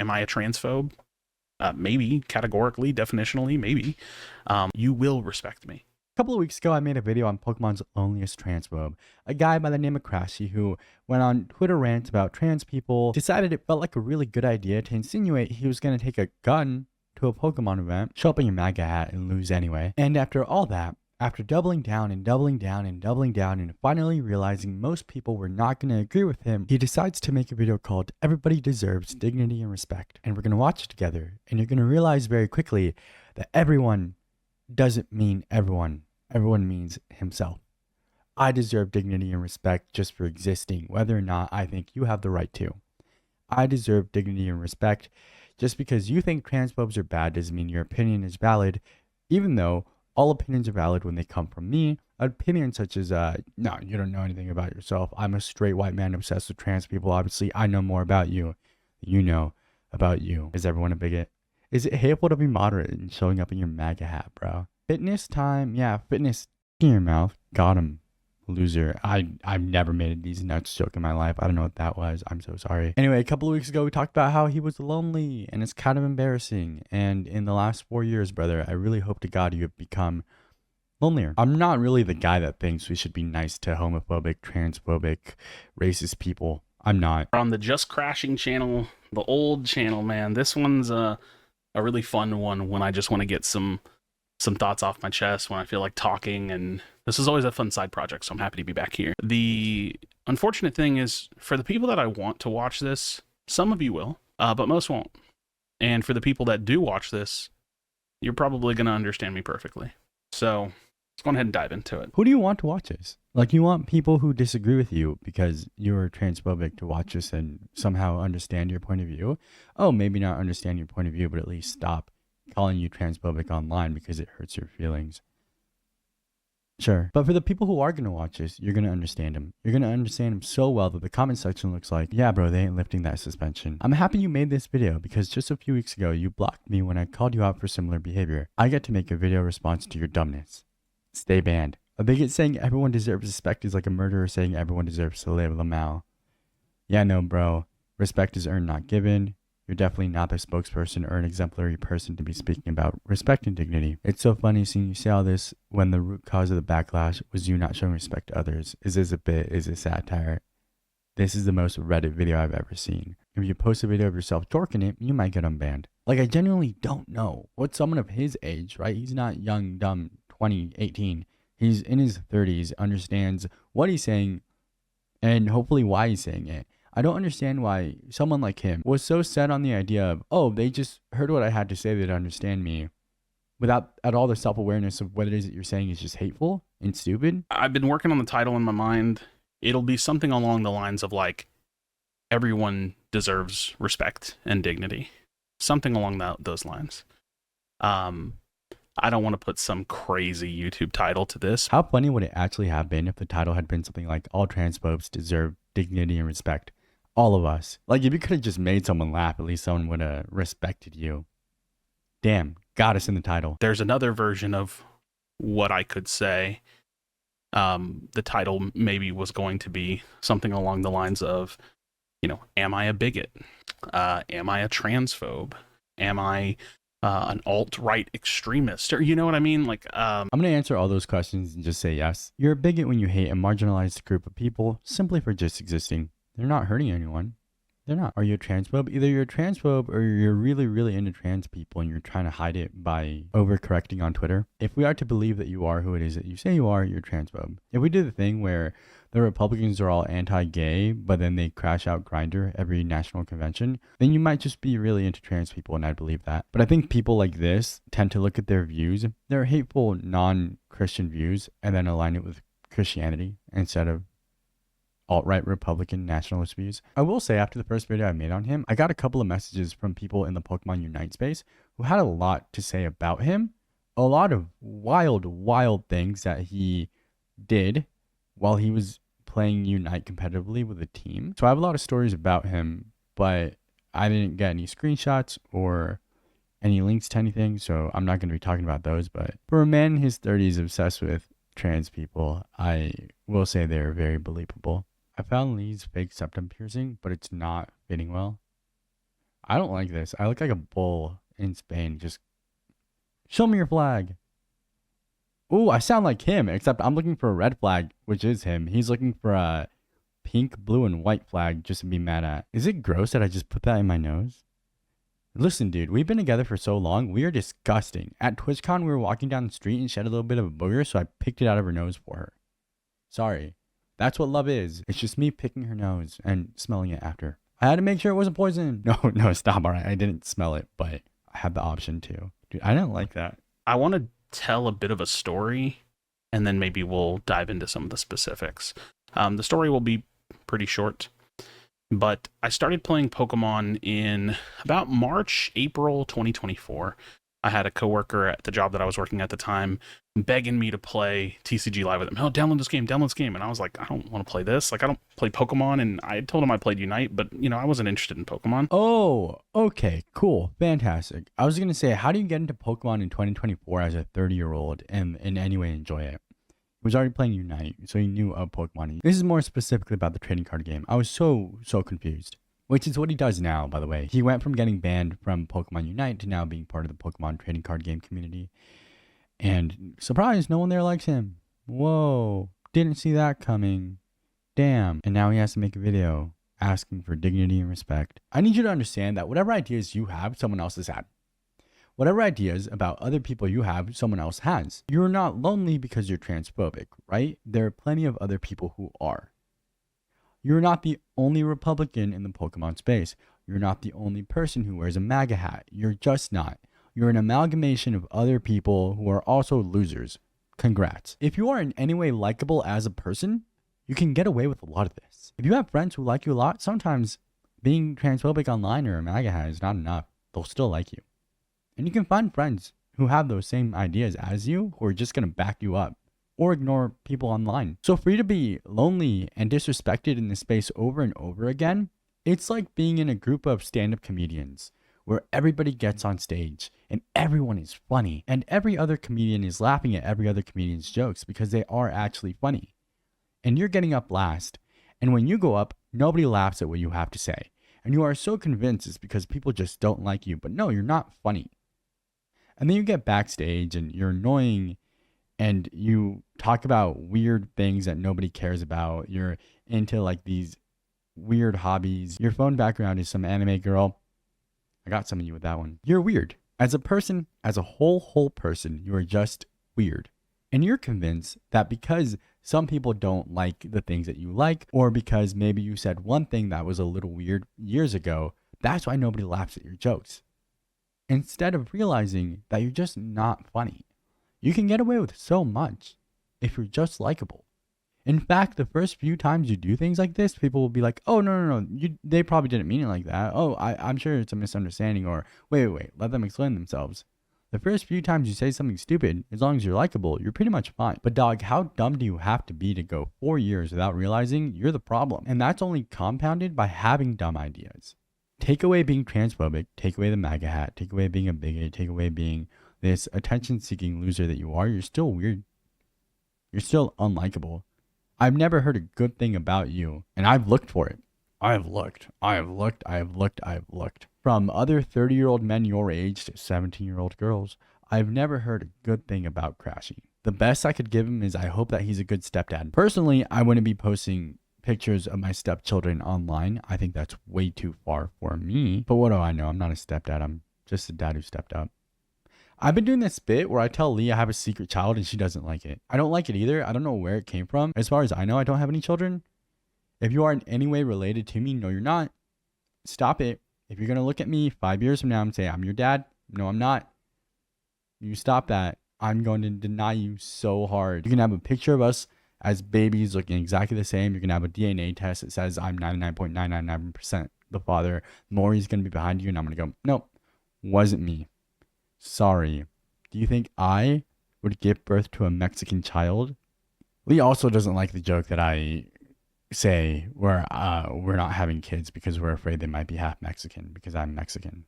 Am I a transphobe? Maybe, categorically, definitionally, maybe. You will respect me. A couple of weeks ago, I made a video on Pokemon's loneliest transphobe, a guy by the name of Crashy who went on Twitter rants about trans people, decided it felt like a really good idea to insinuate he was going to take a gun to a Pokemon event, show up in your MAGA hat, and lose anyway. And after all that, after doubling down and doubling down and doubling down and finally realizing most people were not going to agree with him, he decides to make a video called Everybody Deserves Dignity and Respect. And we're going to watch it together, and you're going to realize very quickly that everyone doesn't mean everyone. Everyone means himself. I deserve dignity and respect just for existing, whether or not I think you have the right to. I deserve dignity and respect. Just because you think transphobes are bad doesn't mean your opinion is valid, even though all opinions are valid when they come from me. Opinions such as, no, you don't know anything about yourself. I'm a straight white man obsessed with trans people. Obviously, I know more about you than you know about you. Is everyone a bigot? Is it hateful to be moderate and showing up in your MAGA hat, bro? Fitness time? Yeah, fitness in your mouth. Got him. Loser. I've never made a these nuts joke in my life. I don't know what that was. I'm so sorry. Anyway, a couple of weeks ago, we talked about how he was lonely, and it's kind of embarrassing. And in the last 4 years, brother, I really hope to God you have become lonelier. I'm not really the guy that thinks we should be nice to homophobic, transphobic, racist people. I'm not. On the Just Crashing channel, the old channel, man, this one's a really fun one when I just want to get some thoughts off my chest, when I feel like talking, and this is always a fun side project, so I'm happy to be back here. The unfortunate thing is, for the people that I want to watch this, some of you will, but most won't. And for the people that do watch this, you're probably going to understand me perfectly. So let's go ahead and dive into it. Who do you want to watch this? Like, you want people who disagree with you because you're transphobic to watch this and somehow understand your point of view? Oh, maybe not understand your point of view, but at least stop calling you transphobic online because it hurts your feelings. Sure. But for the people who are going to watch this, you're going to understand them. You're going to understand them so well that the comment section looks like, yeah, bro, they ain't lifting that suspension. I'm happy you made this video because just a few weeks ago, you blocked me when I called you out for similar behavior. I get to make a video response to your dumbness. Stay banned. A bigot saying everyone deserves respect is like a murderer saying everyone deserves to live Lamau. Yeah, no, bro. Respect is earned, not given. You're definitely not the spokesperson or an exemplary person to be speaking about respect and dignity. It's so funny seeing you say all this when the root cause of the backlash was you not showing respect to others. Is this a bit? Is this satire? This is the most Reddit video I've ever seen. If you post a video of yourself torquing it, you might get unbanned. Like, I genuinely don't know what someone of his age, right? He's not young, dumb, 20, 18. He's in his 30s, understands what he's saying and hopefully why he's saying it. I don't understand why someone like him was so set on the idea of, oh, they just heard what I had to say, they'd understand me, without at all the self-awareness of what it is that you're saying is just hateful and stupid. I've been working on the title in my mind. It'll be something along the lines of like, everyone deserves respect and dignity. Something along those lines. I don't want to put some crazy YouTube title to this. How funny would it actually have been if the title had been something like, all transphobes deserve dignity and respect? All of us. Like, if you could have just made someone laugh, at least someone would have respected you. Damn, got us in the title. There's another version of what I could say. The title maybe was going to be something along the lines of, you know, am I a bigot? Am I a transphobe? Am I an alt-right extremist? Or, you know what I mean? Like, I'm going to answer all those questions and just say yes. You're a bigot when you hate a marginalized group of people simply for just existing. They're not hurting anyone. They're not. Are you a transphobe? Either you're a transphobe or you're really, really into trans people and you're trying to hide it by overcorrecting on Twitter. If we are to believe that you are who it is that you say you are, you're a transphobe. If we do the thing where the Republicans are all anti-gay, but then they crash out Grindr every national convention, then you might just be really into trans people, and I'd believe that. But I think people like this tend to look at their views, their hateful non-Christian views, and then align it with Christianity instead of alt-right Republican nationalist views. I will say, after the first video I made on him, I got a couple of messages from people in the Pokemon Unite space who had a lot to say about him. A lot of wild things that he did while he was playing Unite competitively with a team. So I have a lot of stories about him, but I didn't get any screenshots or any links to anything, so I'm not going to be talking about those. But for a man in his 30s obsessed with trans people, I will say they're very believable. I found Lee's fake septum piercing, but it's not fitting well. I don't like this. I look like a bull in Spain. Just show me your flag. Ooh, I sound like him, except I'm looking for a red flag, which is him. He's looking for a pink, blue, and white flag just to be mad at. Is it gross that I just put that in my nose? Listen, dude, we've been together for so long. We are disgusting. At TwitchCon, we were walking down the street and she had a little bit of a booger, so I picked it out of her nose for her. Sorry. That's what love is. It's just me picking her nose and smelling it after. I had to make sure it wasn't poison. No, stop. All right. I didn't smell it, but I had the option to. Dude, I didn't like that. I want to tell a bit of a story, and then maybe we'll dive into some of the specifics. The story will be pretty short, but I started playing Pokemon in about March, April 2024. I had a coworker at the job that I was working at the time begging me to play TCG Live with him. Oh, download this game. And I was like, I don't want to play this. Like, I don't play Pokemon. And I told him I played Unite, but, I wasn't interested in Pokemon. Oh, okay, cool. Fantastic. I was going to say, how do you get into Pokemon in 2024 as a 30-year-old and in any way enjoy it? He was already playing Unite, so he knew of Pokemon. This is more specifically about the trading card game. I was so confused. Which is what he does now, by the way. He went from getting banned from Pokemon Unite to now being part of the Pokemon trading card game community. And surprise, no one there likes him. Whoa, didn't see that coming. Damn. And now he has to make a video asking for dignity and respect. I need you to understand that whatever ideas you have, someone else has had. Whatever ideas about other people you have, someone else has. You're not lonely because you're transphobic, right? There are plenty of other people who are. You're not the only Republican in the Pokemon space. You're not the only person who wears a MAGA hat. You're just not. You're an amalgamation of other people who are also losers. Congrats. If you are in any way likable as a person, you can get away with a lot of this. If you have friends who like you a lot, sometimes being transphobic online or a MAGA hat is not enough. They'll still like you. And you can find friends who have those same ideas as you who are just going to back you up. Or ignore people online. So for you to be lonely and disrespected in this space over and over again, it's like being in a group of stand-up comedians where everybody gets on stage and everyone is funny and every other comedian is laughing at every other comedian's jokes because they are actually funny. And you're getting up last, and when you go up, nobody laughs at what you have to say. And you are so convinced it's because people just don't like you, but no, you're not funny. And then you get backstage and you're annoying and you talk about weird things that nobody cares about. You're into like these weird hobbies. Your phone background is some anime girl. I got some of you with that one. You're weird. As a person, as a whole person, you are just weird. And you're convinced that because some people don't like the things that you like, or because maybe you said one thing that was a little weird years ago, that's why nobody laughs at your jokes. Instead of realizing that you're just not funny. You can get away with so much if you're just likable. In fact, the first few times you do things like this, people will be like, oh, no. They probably didn't mean it like that. Oh, I'm sure it's a misunderstanding. Or wait. Let them explain themselves. The first few times you say something stupid, as long as you're likable, you're pretty much fine. But dog, how dumb do you have to be to go 4 years without realizing you're the problem? And that's only compounded by having dumb ideas. Take away being transphobic, take away the MAGA hat, take away being a bigot, take away being this attention-seeking loser that you are, you're still weird. You're still unlikable. I've never heard a good thing about you, and I've looked for it. I have looked. From other 30-year-old men your age to 17-year-old girls, I've never heard a good thing about Crashy. The best I could give him is I hope that he's a good stepdad. Personally, I wouldn't be posting pictures of my stepchildren online. I think that's way too far for me. But what do I know? I'm not a stepdad. I'm just a dad who stepped up. I've been doing this bit where I tell Lee I have a secret child and she doesn't like it. I don't like it either. I don't know where it came from. As far as I know, I don't have any children. If you are in any way related to me, no, you're not. Stop it. If you're going to look at me 5 years from now and say, I'm your dad. No, I'm not. You stop that. I'm going to deny you so hard. You can have a picture of us as babies looking exactly the same. You're going to have a DNA test that says I'm 99.999% the father. Maury's going to be behind you and I'm going to go, nope, wasn't me. Sorry. Do you think I would give birth to a Mexican child? Lee also doesn't like the joke that I say where we're not having kids because we're afraid they might be half Mexican because I'm Mexican.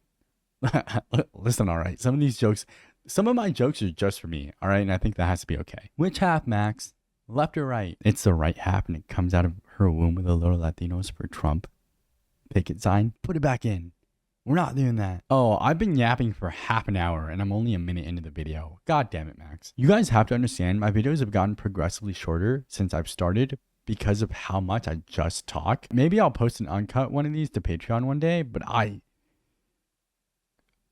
Listen, all right. Some of my jokes are just for me, all right? And I think that has to be okay. Which half, Max? Left or right? It's the right half and it comes out of her womb with a little Latinos for Trump picket sign. Put it back in. We're not doing that. Oh, I've been yapping for half an hour and I'm only a minute into the video. God damn it, Max. You guys have to understand my videos have gotten progressively shorter since I've started because of how much I just talk. Maybe I'll post an uncut one of these to Patreon one day, but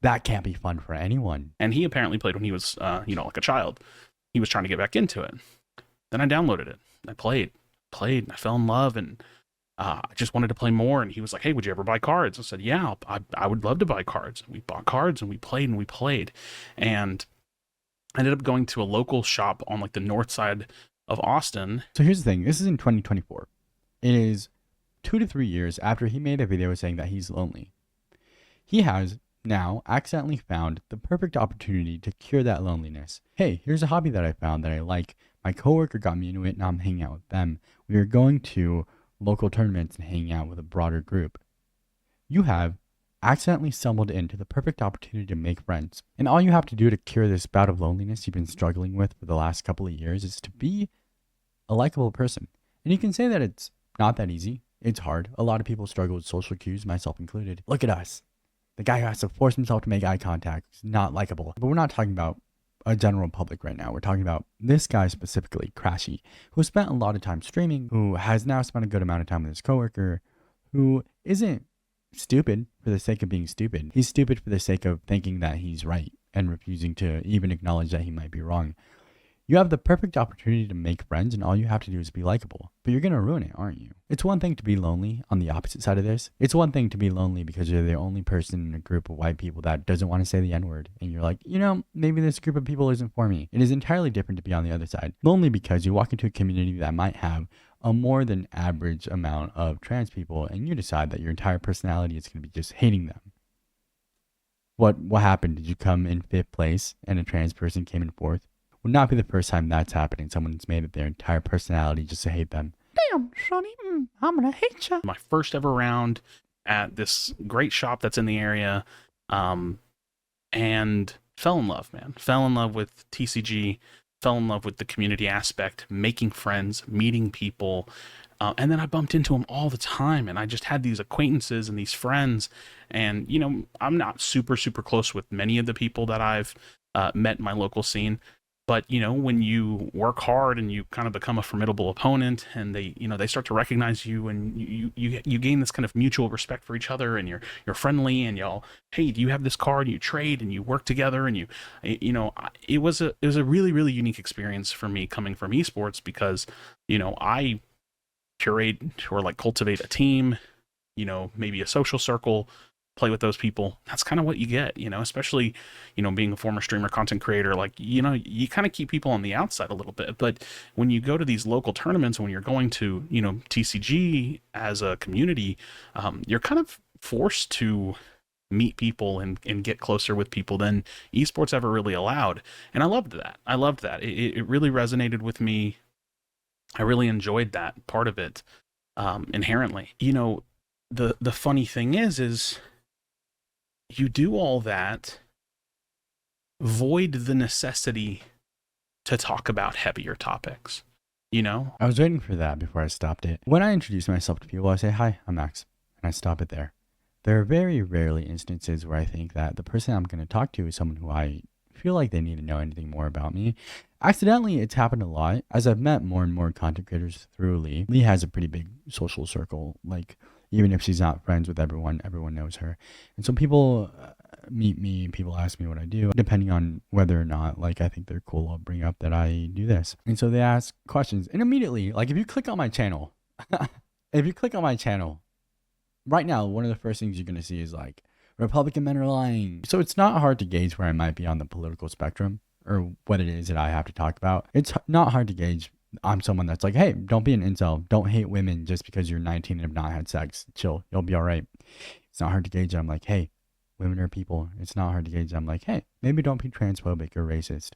that can't be fun for anyone. And he apparently played when he was, like a child. He was trying to get back into it. Then I downloaded it. I played, and I fell in love, and I just wanted to play more. And he was like, "Hey, would you ever buy cards?" I said, "Yeah, I would love to buy cards." We bought cards and we played. And I ended up going to a local shop on like the north side of Austin. So here's the thing. This is in 2024. It is 2 to 3 years after he made a video saying that he's lonely. He has now accidentally found the perfect opportunity to cure that loneliness. Hey, here's a hobby that I found that I like. My coworker got me into it, and I'm hanging out with them. We are going to local tournaments and hanging out with a broader group. You have accidentally stumbled into the perfect opportunity to make friends. And all you have to do to cure this bout of loneliness you've been struggling with for the last couple of years is to be a likable person. And you can say that it's not that easy. It's hard. A lot of people struggle with social cues, myself included. Look at us. The guy who has to force himself to make eye contact is not likable. But we're not talking about a general public right now. We're talking about this guy specifically, Crashy, who spent a lot of time streaming, who has now spent a good amount of time with his coworker, who isn't stupid for the sake of being stupid. He's stupid for the sake of thinking that he's right and refusing to even acknowledge that he might be wrong. You have the perfect opportunity to make friends, and all you have to do is be likable. But you're going to ruin it, aren't you? It's one thing to be lonely on the opposite side of this. It's one thing to be lonely because you're the only person in a group of white people that doesn't want to say the N-word. And you're like, maybe this group of people isn't for me. It is entirely different to be on the other side. Lonely because you walk into a community that might have a more than average amount of trans people, and you decide that your entire personality is going to be just hating them. What happened? Did you come in 5th place and a trans person came in 4th? Would not be the first time that's happening. Someone's made it their entire personality just to hate them. Damn, Sonny, I'm gonna hate you. My first ever round at this great shop that's in the area, and fell in love, man. Fell in love with TCG, fell in love with the community aspect, making friends, meeting people. And then I bumped into them all the time, and I just had these acquaintances and these friends. And, I'm not super, super close with many of the people that I've met in my local scene. But, when you work hard and you kind of become a formidable opponent, and they start to recognize you, and you gain this kind of mutual respect for each other, and you're friendly, and y'all, hey, do you have this card? And you trade and you work together, and it was a really, really unique experience for me coming from esports, because, I curate or like cultivate a team, maybe a social circle, play with those people. That's kind of what you get, especially, being a former streamer, content creator, like, you kind of keep people on the outside a little bit. But when you go to these local tournaments, when you're going to, TCG as a community, you're kind of forced to meet people and get closer with people than esports ever really allowed. And I loved that. It really resonated with me. I really enjoyed that part of it, inherently. The funny thing is you do all that, void the necessity to talk about heavier topics, I was waiting for that before I stopped it. When I introduce myself to people, I say, "Hi, I'm Max," and I stop it there. There are very rarely instances where I think that the person I'm going to talk to is someone who I feel like they need to know anything more about me. Accidentally, it's happened a lot as I've met more and more content creators through Lee. Lee has a pretty big social circle. Like, even if she's not friends with everyone knows her. And so people meet me, people ask me what I do, depending on whether or not, like, I think they're cool, I'll bring up that I do this. And so they ask questions. And immediately, like, if you click on my channel, right now, one of the first things you're going to see is, like, Republican men are lying. So it's not hard to gauge where I might be on the political spectrum or what it is that I have to talk about. It's not hard to gauge. I'm someone that's like, hey, don't be an incel. Don't hate women just because you're 19 and have not had sex. Chill. You'll be all right. It's not hard to gauge. I'm like, hey, women are people. It's not hard to gauge. I'm like, hey, maybe don't be transphobic or racist.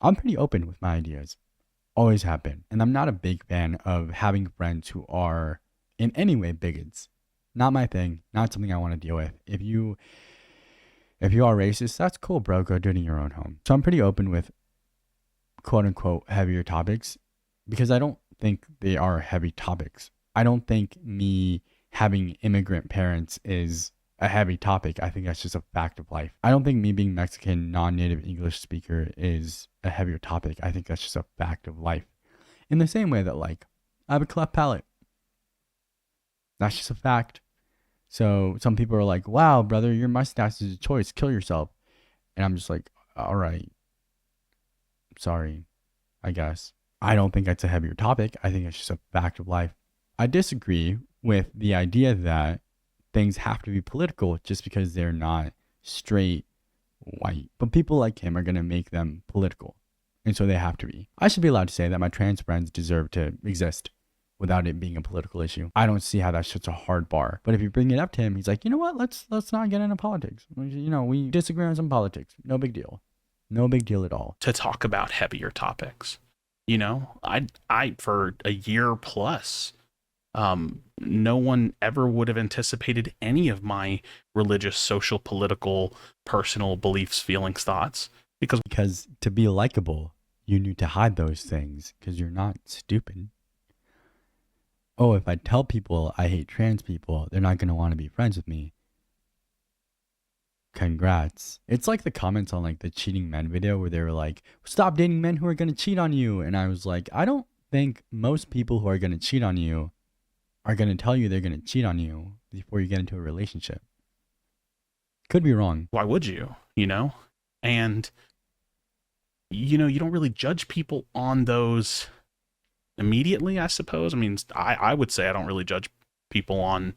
I'm pretty open with my ideas. Always have been. And I'm not a big fan of having friends who are in any way bigots. Not my thing. Not something I want to deal with. If you are racist, that's cool, bro. Go do it in your own home. So I'm pretty open with quote unquote heavier topics because I don't think they are heavy topics. I don't think me having immigrant parents is a heavy topic. I think that's just a fact of life. I don't think me being Mexican, non-native English speaker is a heavier topic. I think that's just a fact of life. In the same way that, like, I have a cleft palate. That's just a fact. So some people are like, wow, brother, your mustache is a choice. Kill yourself. And I'm just like, all right. Sorry, I guess. I don't think that's a heavier topic. I think it's just a fact of life. I disagree with the idea that things have to be political just because they're not straight white. But people like him are going to make them political. And so they have to be. I should be allowed to say that my trans friends deserve to exist without it being a political issue. I don't see how that's such a hard bar. But if you bring it up to him, he's like, you know what? Let's not get into politics. You know, we disagree on some politics. No big deal. No big deal at all. To talk about heavier topics. You know, I for a year plus, no one ever would have anticipated any of my religious, social, political, personal beliefs, feelings, thoughts. Because to be likable, you need to hide those things because you're not stupid. Oh, if I tell people I hate trans people, they're not going to want to be friends with me. Congrats. It's like the comments on like the cheating men video where they were like, stop dating men who are going to cheat on you. And I was like, I don't think most people who are going to cheat on you are going to tell you they're going to cheat on you before you get into a relationship. Could be wrong. Why would you? You know? And, you know, you don't really judge people on those immediately, I suppose. I mean, I would say I don't really judge people on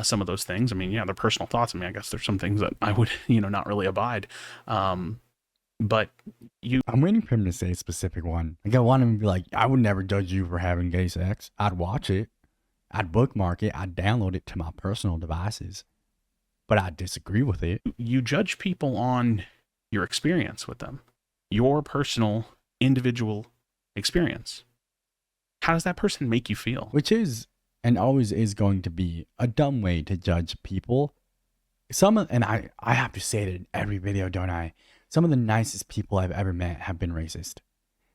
some of those things. I mean, yeah, they're personal thoughts. I mean, I guess there's some things that I would, you know, not really abide. But I'm waiting for him to say a specific one. Like, I want him to be like, I would never judge you for having gay sex. I'd watch it. I'd bookmark it. I'd download it to my personal devices. But I disagree with it. You judge people on your experience with them, your personal, individual experience. How does that person make you feel? Which is, and always is going to be, a dumb way to judge people. And I have to say it in every video, don't I? Some of the nicest people I've ever met have been racist.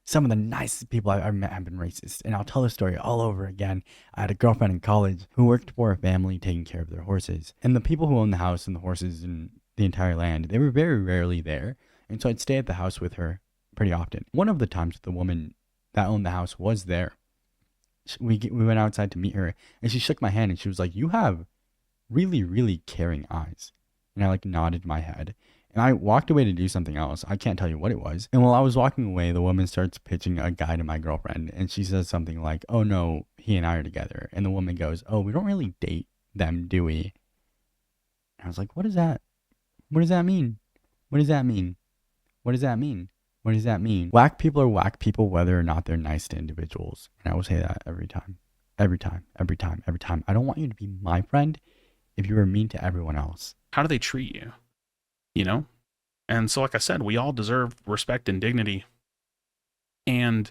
Some of the nicest people I've ever met have been racist. And I'll tell the story all over again. I had a girlfriend in college who worked for a family taking care of their horses. And the people who owned the house and the horses and the entire land, they were very rarely there. And so I'd stay at the house with her pretty often. One of the times the woman that owned the house was there. We went outside to meet her, and she shook my hand, and she was like, you have really, really caring eyes. And I like nodded my head. And I walked away to do something else. I can't tell you what it was. And while I was walking away, the woman starts pitching a guy to my girlfriend. And she says something like, oh no, he and I are together. And the woman goes, oh, we don't really date them, do we? And I was like, what is that? What does that mean? What does that mean? What does that mean? What does that mean? Whack people are whack people whether or not they're nice to individuals. And I will say that every time. Every time. Every time. Every time. I don't want you to be my friend if you were mean to everyone else. How do they treat you? You know? And so, like I said, we all deserve respect and dignity. And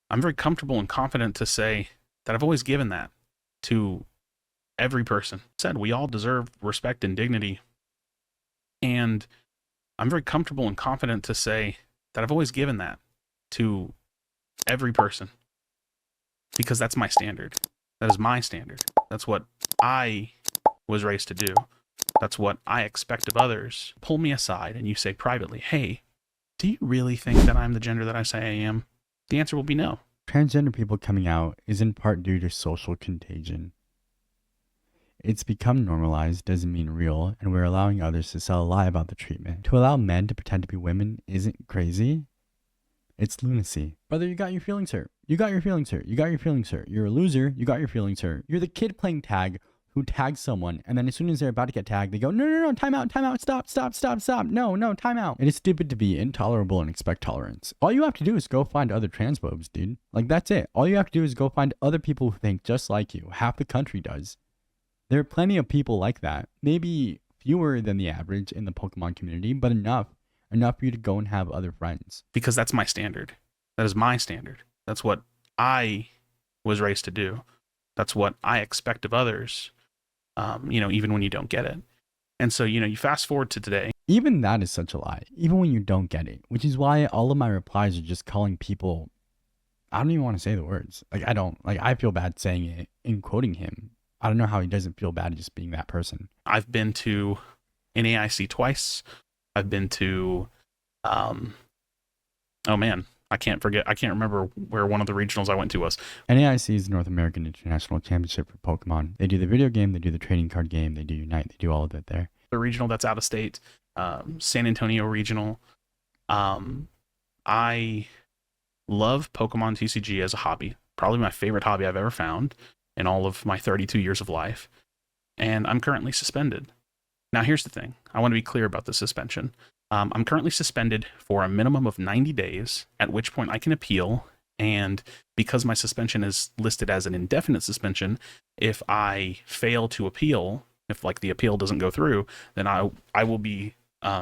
I'm very comfortable and confident to say that I've always given that to every person. Said we all deserve respect and dignity. And I'm very comfortable and confident to say that I've always given that to every person. Because that's my standard. That is my standard. That's what I was raised to do. That's what I expect of others. Pull me aside and you say privately, hey, do you really think that I'm the gender that I say I am? The answer will be no. Transgender people coming out is in part due to social contagion. It's become normalized, doesn't mean real, and we're allowing others to sell a lie about the treatment. To allow men to pretend to be women isn't crazy. It's lunacy. Brother, you got your feelings hurt. You got your feelings hurt. You got your feelings hurt. You're a loser. You got your feelings hurt. You're the kid playing tag who tags someone, and then as soon as they're about to get tagged, they go, no, time out, stop, no, time out. It is stupid to be intolerable and expect tolerance. All you have to do is go find other transphobes, dude. Like, that's it. All you have to do is go find other people who think just like you. Half the country does. There are plenty of people like that. Maybe fewer than the average in the Pokemon community, but enough for you to go and have other friends. Because that's my standard. That is my standard. That's what I was raised to do. That's what I expect of others. Even when you don't get it. And so, you fast forward to today. Even that is such a lie, even when you don't get it, which is why all of my replies are just calling people, I don't even want to say the words. I feel bad saying it and quoting him. I don't know how he doesn't feel bad just being that person. I've been to NAIC twice. I've been to, oh man, I can't remember where one of the regionals I went to was. NAIC is North American International Championship for Pokemon. They do the video game, they do the trading card game, they do Unite, they do all of it there. The regional that's out of state, San Antonio regional. I love Pokemon TCG as a hobby. Probably my favorite hobby I've ever found in all of my 32 years of life. And I'm currently suspended. Now, here's the thing. I want to be clear about the suspension. I'm currently suspended for a minimum of 90 days, at which point I can appeal. And because my suspension is listed as an indefinite suspension, if I fail to appeal, if like the appeal doesn't go through, then I will be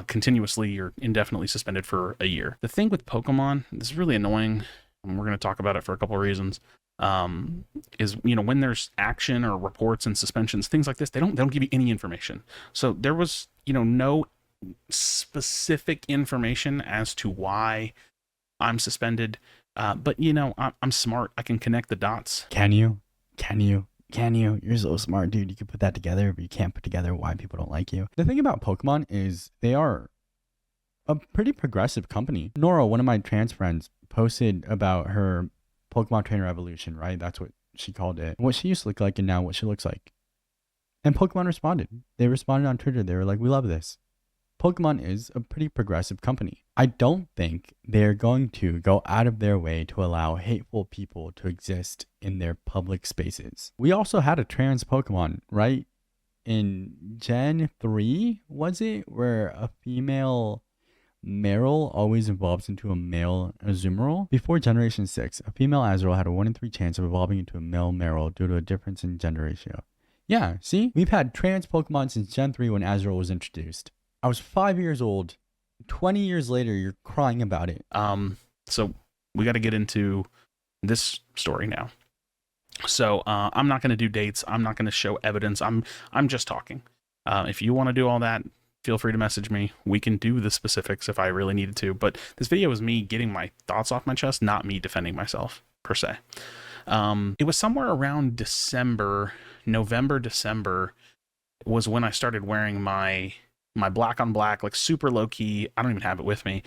continuously or indefinitely suspended for a year. The thing with Pokemon, this is really annoying, and we're going to talk about it for a couple of reasons, is, you know, when there's action or reports and suspensions, things like this, they don't give you any information. So there was, you know, no specific information as to why I'm suspended. But, you know, I'm smart. I can connect the dots. Can you? You're so smart, dude. You can put that together, but you can't put together why people don't like you. The thing about Pokemon is they are a pretty progressive company. Nora, one of my trans friends, posted about her Pokemon trainer evolution, right? That's what she called it. What she used to look like and now what she looks like. And Pokemon responded. They responded on Twitter. They were like, we love this. Pokemon is a pretty progressive company. I don't think they're going to go out of their way to allow hateful people to exist in their public spaces. We also had a trans Pokemon, right? In Gen 3, was it? Where a female Meryl always evolves into a male Azumarill. Before Generation 6, a female Azumarill had a 1 in 3 chance of evolving into a male Meryl due to a difference in gender ratio. Yeah, see? We've had trans Pokemon since Gen 3 when Azumarill was introduced. I was 5 years old. 20 years later, you're crying about it. So we got to get into this story now. So I'm not going to do dates. I'm not going to show evidence. I'm just talking. If you want to do all that, feel free to message me. We can do the specifics if I really needed to. But this video is me getting my thoughts off my chest, not me defending myself, per se. It was somewhere around November, December was when I started wearing my black on black, like super low key, I don't even have it with me,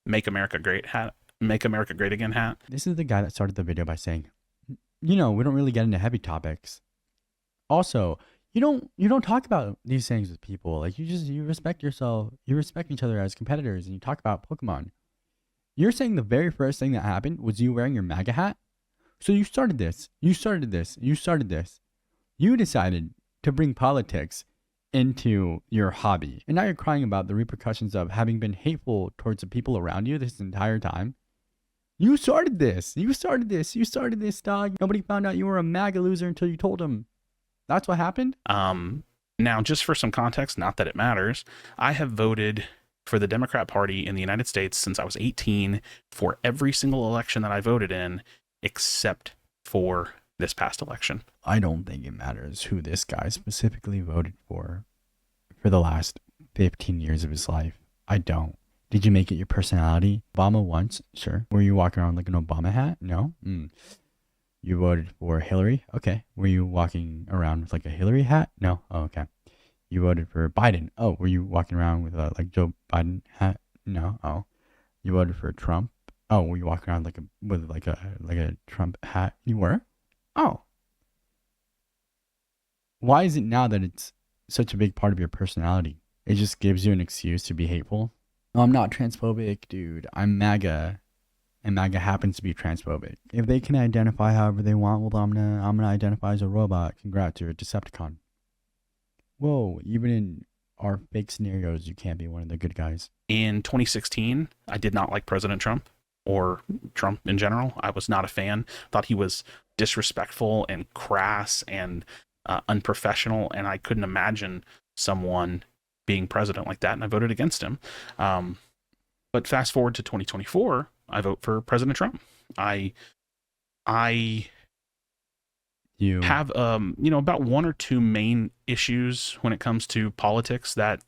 Make America Great Again hat. This is the guy that started the video by saying, you know, we don't really get into heavy topics. Also, you don't talk about these things with people. Like you respect yourself, you respect each other as competitors, and you talk about Pokemon. You're saying the very first thing that happened was you wearing your MAGA hat? So you started this. You decided to bring politics into your hobby. And now you're crying about the repercussions of having been hateful towards the people around you this entire time. You started this, dog. Nobody found out you were a MAGA loser until you told them. That's what happened? Now, just for some context, not that it matters, I have voted for the Democrat Party in the United States since I was 18 for every single election that I voted in, except for this past election. I don't think it matters who this guy specifically voted for the last 15 years of his life. I don't. Did you make it your personality? Obama once? Sure. Were you walking around like an Obama hat? No. You voted for Hillary? Okay. Were you walking around with like a Hillary hat? No. Oh, okay. You voted for Biden? Oh, were you walking around with a like Joe Biden hat? No. Oh. You voted for Trump? Oh, were you walking around with a Trump hat? You were? Oh. Why is it now that it's such a big part of your personality? It just gives you an excuse to be hateful? No, I'm not transphobic, dude. I'm MAGA. And MAGA happens to be transphobic. If they can identify however they want, well, I'm gonna identify as a robot. Congrats, you're a Decepticon. Whoa, even in our fake scenarios, you can't be one of the good guys. In 2016, I did not like President Trump, or Trump in general. I was not a fan. Thought he was disrespectful and crass and unprofessional, and I couldn't imagine someone being president like that, and I voted against him. But fast forward to 2024, I vote for President Trump. I have about one or two main issues when it comes to politics that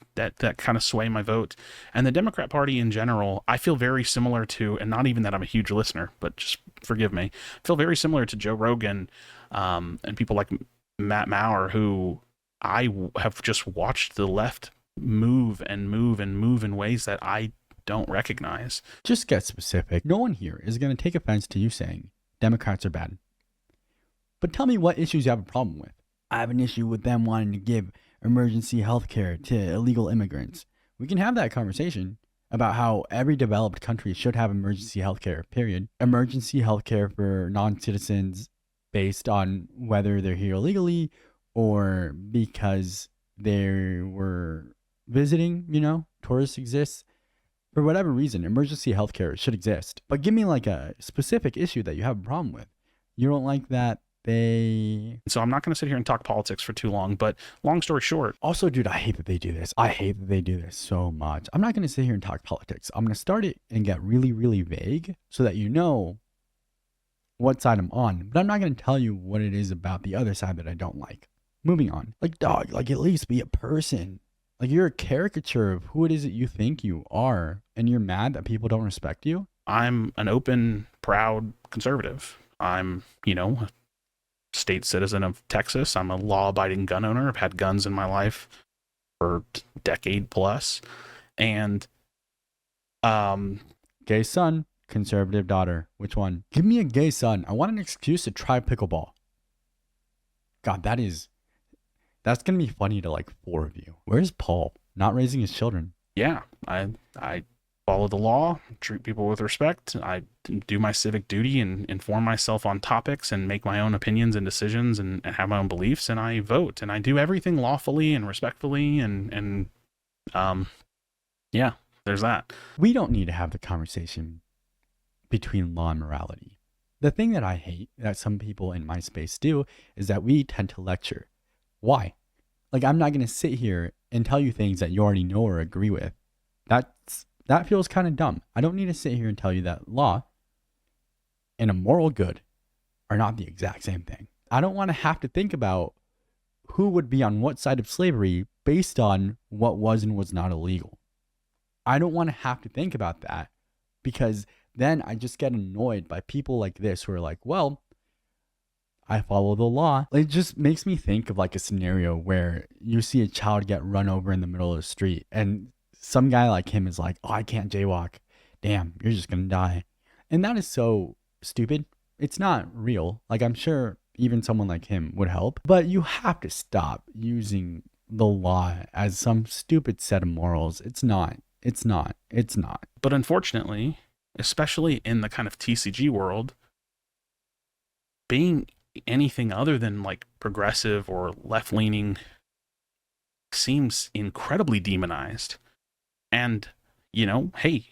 kind of sway my vote. And the Democrat Party in general, I feel very similar to, and not even that I'm a huge listener, but just forgive me, I feel very similar to Joe Rogan and people like Matt Maurer, who have just watched the left move and move and move in ways that I don't recognize. Just get specific. No one here is going to take offense to you saying Democrats are bad. But tell me what issues you have a problem with. I have an issue with them wanting to give emergency health care to illegal immigrants. We can have that conversation about how every developed country should have emergency health care, period. Emergency health care for non-citizens based on whether they're here illegally or because they were visiting, tourists exist. For whatever reason, emergency health care should exist. But give me like a specific issue that you have a problem with. You don't like that So I'm not going to sit here and talk politics for too long, but long story short. Also, dude, I hate that they do this. I hate that they do this so much. I'm not going to sit here and talk politics. I'm going to start it and get really, really vague so that you know what side I'm on. But I'm not going to tell you what it is about the other side that I don't like. Moving on. Like, dog, like at least be a person. Like you're a caricature of who it is that you think you are. And you're mad that people don't respect you. I'm an open, proud conservative. I'm, a state citizen of Texas. I'm a law-abiding gun owner. I've had guns in my life for a decade plus. And gay son, conservative daughter. Which one? Give me a gay son. I want an excuse to try pickleball. God, that's gonna be funny to like 4 of you. Where's Paul? Not raising his children. Yeah, I follow the law, treat people with respect. I do my civic duty and inform myself on topics and make my own opinions and decisions and have my own beliefs, and I vote and I do everything lawfully and respectfully and yeah, there's that. We don't need to have the conversation between law and morality. The thing that I hate that some people in my space do is that we tend to lecture. Why? Like, I'm not going to sit here and tell you things that you already know or agree with. That feels kind of dumb. I don't need to sit here and tell you that law and a moral good are not the exact same thing. I don't want to have to think about who would be on what side of slavery based on what was and was not illegal. I don't want to have to think about that because then I just get annoyed by people like this who are like, well, I follow the law. It just makes me think of like a scenario where you see a child get run over in the middle of the street and some guy like him is like, oh, I can't jaywalk. Damn, you're just going to die. And that is so stupid. It's not real. Like, I'm sure even someone like him would help. But you have to stop using the law as some stupid set of morals. It's not. But unfortunately, especially in the kind of TCG world, being anything other than like progressive or left-leaning seems incredibly demonized. And, hey,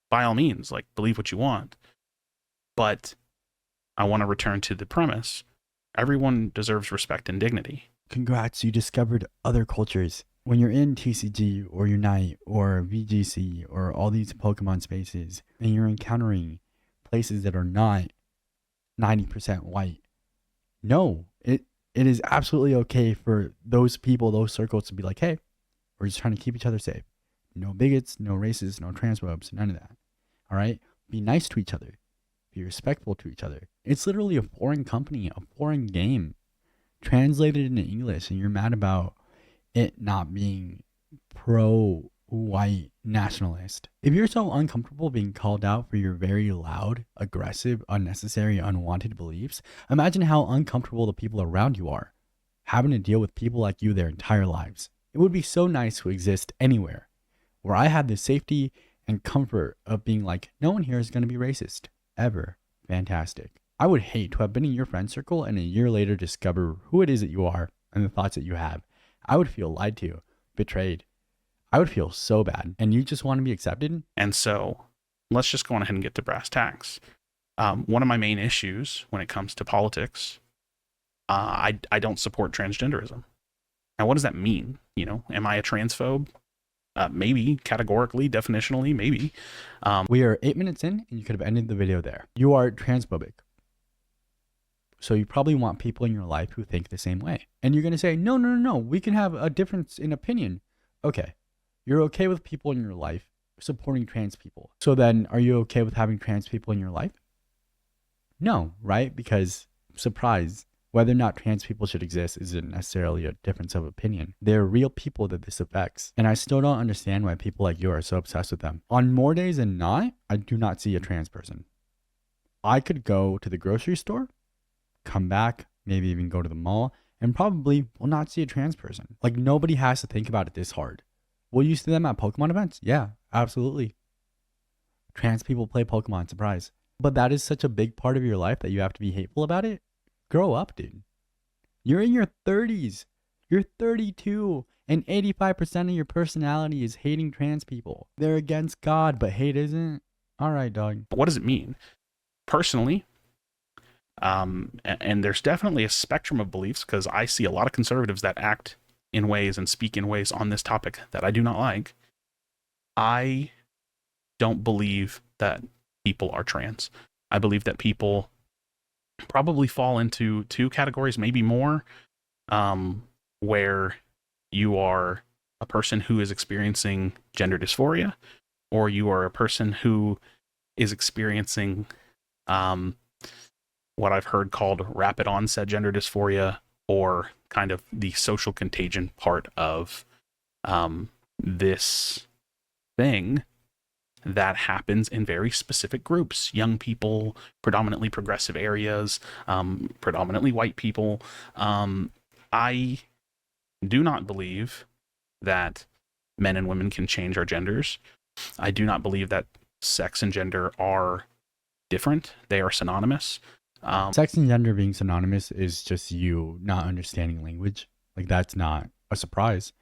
by all means, like, believe what you want. But I want to return to the premise. Everyone deserves respect and dignity. Congrats, you discovered other cultures. When you're in TCG or Unite or VGC or all these Pokemon spaces and you're encountering places that are not 90% white, no, it is absolutely okay for those people, those circles to be like, hey, we're just trying to keep each other safe. No bigots, no racists, no transphobes, none of that. All right? Be nice to each other. Be respectful to each other. It's literally a foreign company, a foreign game translated into English, and you're mad about it not being pro-white nationalist. If you're so uncomfortable being called out for your very loud, aggressive, unnecessary, unwanted beliefs, imagine how uncomfortable the people around you are, having to deal with people like you their entire lives. It would be so nice to exist anywhere where I had the safety and comfort of being like, no one here is going to be racist, ever. Fantastic. I would hate to have been in your friend circle and a year later discover who it is that you are and the thoughts that you have. I would feel lied to, betrayed. I would feel so bad. And you just want to be accepted? And so let's just go on ahead and get to brass tacks. One of my main issues when it comes to politics, I don't support transgenderism. Now, what does that mean? Am I a transphobe? Maybe, categorically, definitionally, maybe. We are 8 minutes in and you could have ended the video there. You are transphobic. So you probably want people in your life who think the same way. And you're going to say, no, we can have a difference in opinion. Okay. You're okay with people in your life supporting trans people. So then are you okay with having trans people in your life? No, right? Because, surprise, Whether or not trans people should exist isn't necessarily a difference of opinion. They're real people that this affects. And I still don't understand why people like you are so obsessed with them. On more days than not, I do not see a trans person. I could go to the grocery store, come back, maybe even go to the mall, and probably will not see a trans person. Like, nobody has to think about it this hard. Will you see them at Pokemon events? Yeah, absolutely. Trans people play Pokemon, surprise. But that is such a big part of your life that you have to be hateful about it? Grow up, dude. You're in your 30s. You're 32. And 85% of your personality is hating trans people. They're against God, but hate isn't. All right, dog. But what does it mean? Personally, and there's definitely a spectrum of beliefs, because I see a lot of conservatives that act in ways and speak in ways on this topic that I do not like. I don't believe that people are trans. I believe that people probably fall into two categories, maybe more, where you are a person who is experiencing gender dysphoria, or you are a person who is experiencing what I've heard called rapid onset gender dysphoria, or kind of the social contagion part of this thing that happens in very specific groups. Young people, predominantly progressive areas, predominantly white people. I do not believe that men and women can change our genders. I do not believe that sex and gender are different. They are synonymous. Sex and gender being synonymous is just you not understanding language. Like, that's not a surprise.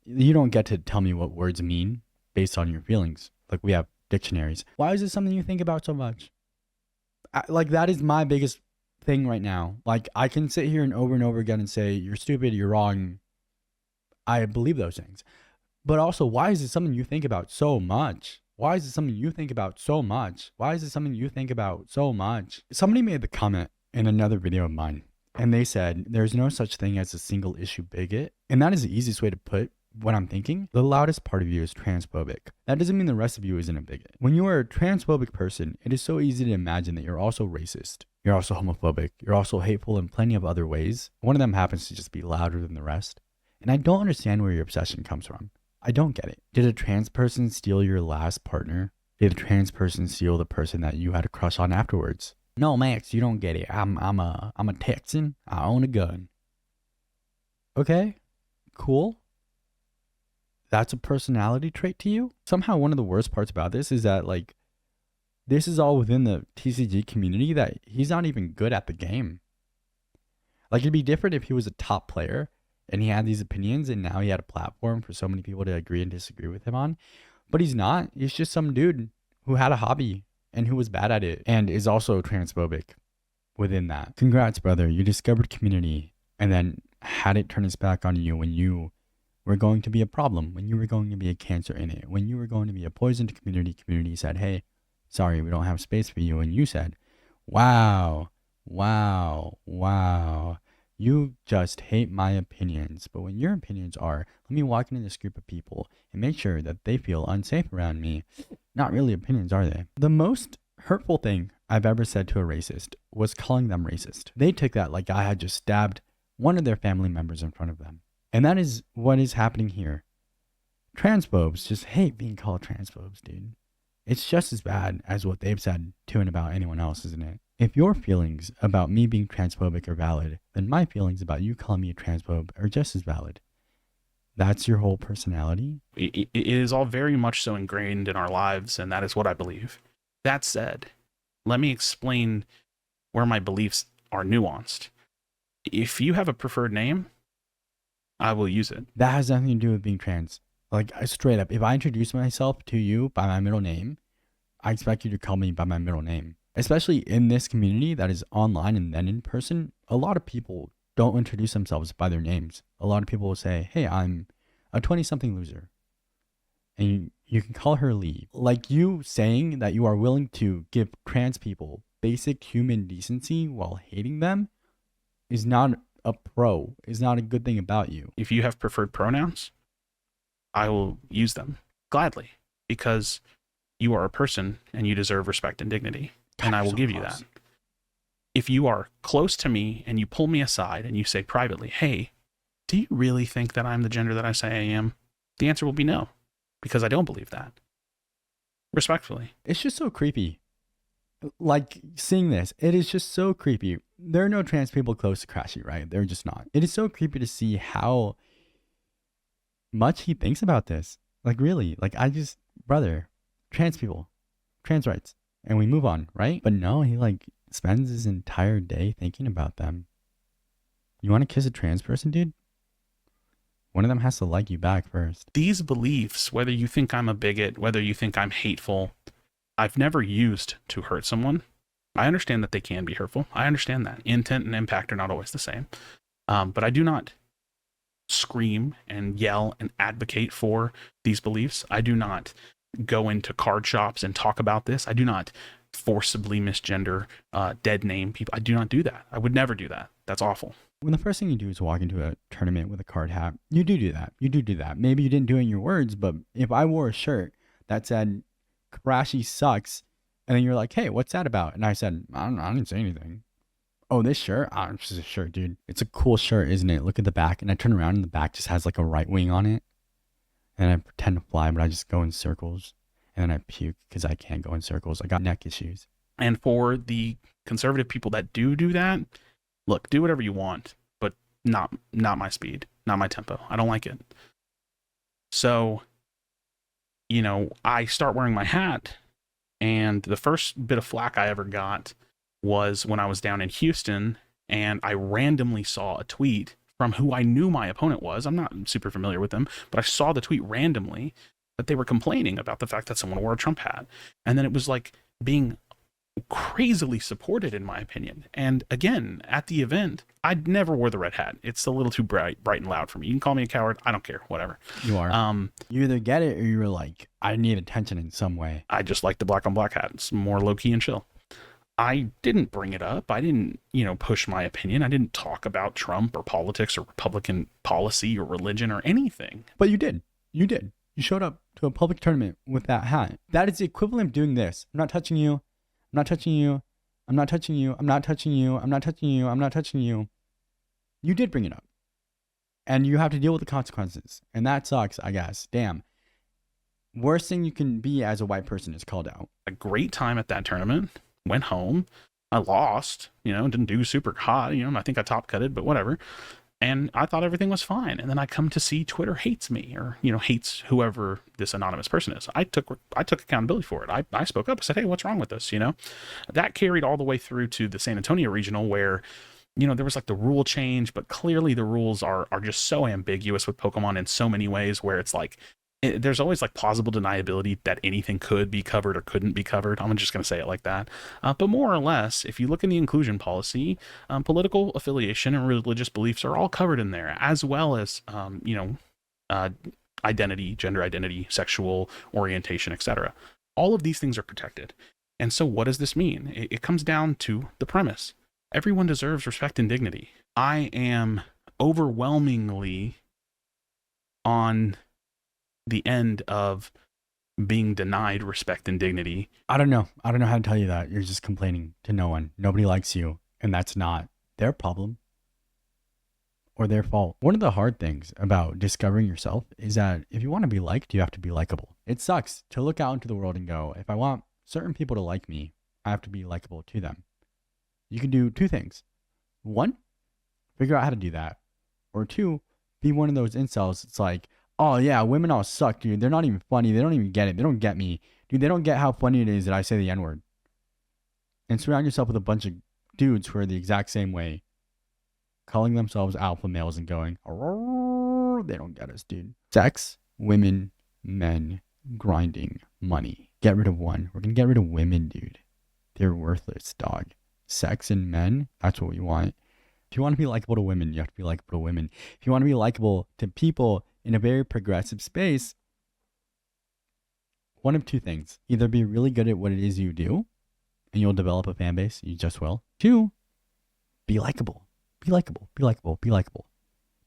You don't get to tell me what words mean based on your feelings. Like, we have dictionaries. Why is this something you think about so much? Like, that is my biggest thing right now. Like, I can sit here and over again and say, you're stupid, you're wrong. I believe those things. But also, why is it something you think about so much? Why is it something you think about so much? Why is it something you think about so much? Somebody made the comment in another video of mine, and they said, there's no such thing as a single issue bigot. And that is the easiest way to put what I'm thinking. The loudest part of you is transphobic. That doesn't mean the rest of you isn't a bigot. When you are a transphobic person, it is so easy to imagine that you're also racist. You're also homophobic. You're also hateful in plenty of other ways. One of them happens to just be louder than the rest. And I don't understand where your obsession comes from. I don't get it. Did a trans person steal your last partner? Did a trans person steal the person that you had a crush on afterwards? No, Max, you don't get it. I'm a Texan. I own a gun. Okay, cool. That's a personality trait to you? Somehow one of the worst parts about this is that, like, this is all within the TCG community, that he's not even good at the game. Like, it'd be different if he was a top player and he had these opinions and now he had a platform for so many people to agree and disagree with him on. But he's not. He's just some dude who had a hobby and who was bad at it and is also transphobic within that. Congrats, brother. You discovered community and then had it turn its back on you when you were going to be a problem, when you were going to be a cancer in it, when you were going to be a poison to community. Community said, hey, sorry, we don't have space for you. And you said, wow, you just hate my opinions. But when your opinions are, let me walk into this group of people and make sure that they feel unsafe around me, not really opinions, are they? The most hurtful thing I've ever said to a racist was calling them racist. They took that like I had just stabbed one of their family members in front of them. And that is what is happening here. Transphobes just hate being called transphobes, dude. It's just as bad as what they've said to and about anyone else, isn't it? If your feelings about me being transphobic are valid, then my feelings about you calling me a transphobe are just as valid. That's your whole personality? It is all very much so ingrained in our lives, and that is what I believe. That said, let me explain where my beliefs are nuanced. If you have a preferred name, I will use it. That has nothing to do with being trans. Like, straight up, if I introduce myself to you by my middle name, I expect you to call me by my middle name. Especially in this community that is online and then in person, a lot of people don't introduce themselves by their names. A lot of people will say, hey, I'm a 20-something loser. And you can call her Lee. Like, you saying that you are willing to give trans people basic human decency while hating them is not a pro, is not a good thing about you. If you have preferred pronouns, I will use them gladly, because you are a person and you deserve respect and dignity. And I will give you that. if you are close to me and you pull me aside and you say privately, hey, do you really think that I'm the gender that I say I am? The answer will be no, because I don't believe that. Respectfully. It's just so creepy. Like, seeing this, it is just so creepy. There are no trans people close to Crashy, right? They're just not. It is so creepy to see how much he thinks about this. Like, really, like, brother, trans people, trans rights, and we move on, right? But no, he like spends his entire day thinking about them. You want to kiss a trans person, dude? One of them has to like you back first. These beliefs, whether you think I'm a bigot, whether you think I'm hateful, I've never used to hurt someone. I understand that they can be hurtful. I understand that. Intent and impact are not always the same. But I do not scream and yell and advocate for these beliefs. I do not go into card shops and talk about this. I do not forcibly misgender, dead name people. I do not do that. I would never do that. That's awful. When the first thing you do is walk into a tournament with a card hat, you do that. You do that. Maybe you didn't do it in your words, but if I wore a shirt that said Karashi sucks, and then you're like, hey, what's that about? And I said, I don't know, I didn't say anything. Oh, this shirt? Oh, it's just a shirt, dude. It's a cool shirt, isn't it? Look at the back. And I turn around and the back just has like a right wing on it. And I pretend to fly, but I just go in circles. And then I puke because I can't go in circles. I got neck issues. And for the conservative people that do that, look, do whatever you want, but not my speed, not my tempo. I don't like it. So, you know, I start wearing my hat, and the first bit of flack I ever got was when I was down in Houston, and I randomly saw a tweet from who I knew my opponent was. I'm not super familiar with them, but I saw the tweet randomly that they were complaining about the fact that someone wore a Trump hat. And then it was like being crazily supported, in my opinion. And again, at the event, I never wore the red hat. It's a little too bright and loud for me. You can call me a coward. I don't care. Whatever. You are. You either get it or you're like, I need attention in some way. I just like the black on black hat. It's more low key and chill. I didn't bring it up. I didn't, push my opinion. I didn't talk about Trump or politics or Republican policy or religion or anything. But you did. You did. You showed up to a public tournament with that hat. That is the equivalent of doing this. I'm not touching you. I'm not touching you. I'm not touching you. I'm not touching you. I'm not touching you. I'm not touching you. You did bring it up. And you have to deal with the consequences. And that sucks, I guess. Damn. Worst thing you can be as a white person is called out. A great time at that tournament. Went home. I lost. Didn't do super hot. I think I top cutted, but whatever. And I thought everything was fine. And then I come to see Twitter hates me, or, hates whoever this anonymous person is. I took accountability for it. I spoke up. I said, hey, what's wrong with this? That carried all the way through to the San Antonio regional where, there was like the rule change, but clearly the rules are just so ambiguous with Pokemon in so many ways where it's like, there's always like plausible deniability that anything could be covered or couldn't be covered. I'm just going to say it like that. But more or less, if you look in the inclusion policy, political affiliation and religious beliefs are all covered in there, as well as, identity, gender identity, sexual orientation, etc. All of these things are protected. And so what does this mean? It comes down to the premise. Everyone deserves respect and dignity. I am overwhelmingly on the end of being denied respect and dignity. I don't know how to tell you that. You're just complaining to no one. Nobody likes you, and that's not their problem or their fault. One of the hard things about discovering yourself is that if you want to be liked, you have to be likable. It sucks to look out into the world and go, if I want certain people to like me, I have to be likable to them. You can do two things. One, figure out how to do that. Or two, be one of those incels. It's like, oh yeah, women all suck, dude. They're not even funny. They don't even get it. They don't get me. Dude, they don't get how funny it is that I say the N-word. And surround yourself with a bunch of dudes who are the exact same way. Calling themselves alpha males and going, they don't get us, dude. Sex, women, men, grinding, money. Get rid of one. We're going to get rid of women, dude. They're worthless, dog. Sex and men, that's what we want. If you want to be likable to women, you have to be likable to women. If you want to be likable to people in a very progressive space, one of two things. Either be really good at what it is you do, and you'll develop a fan base, you just will. Two, be likable. Be likable. Be likable. Be likable.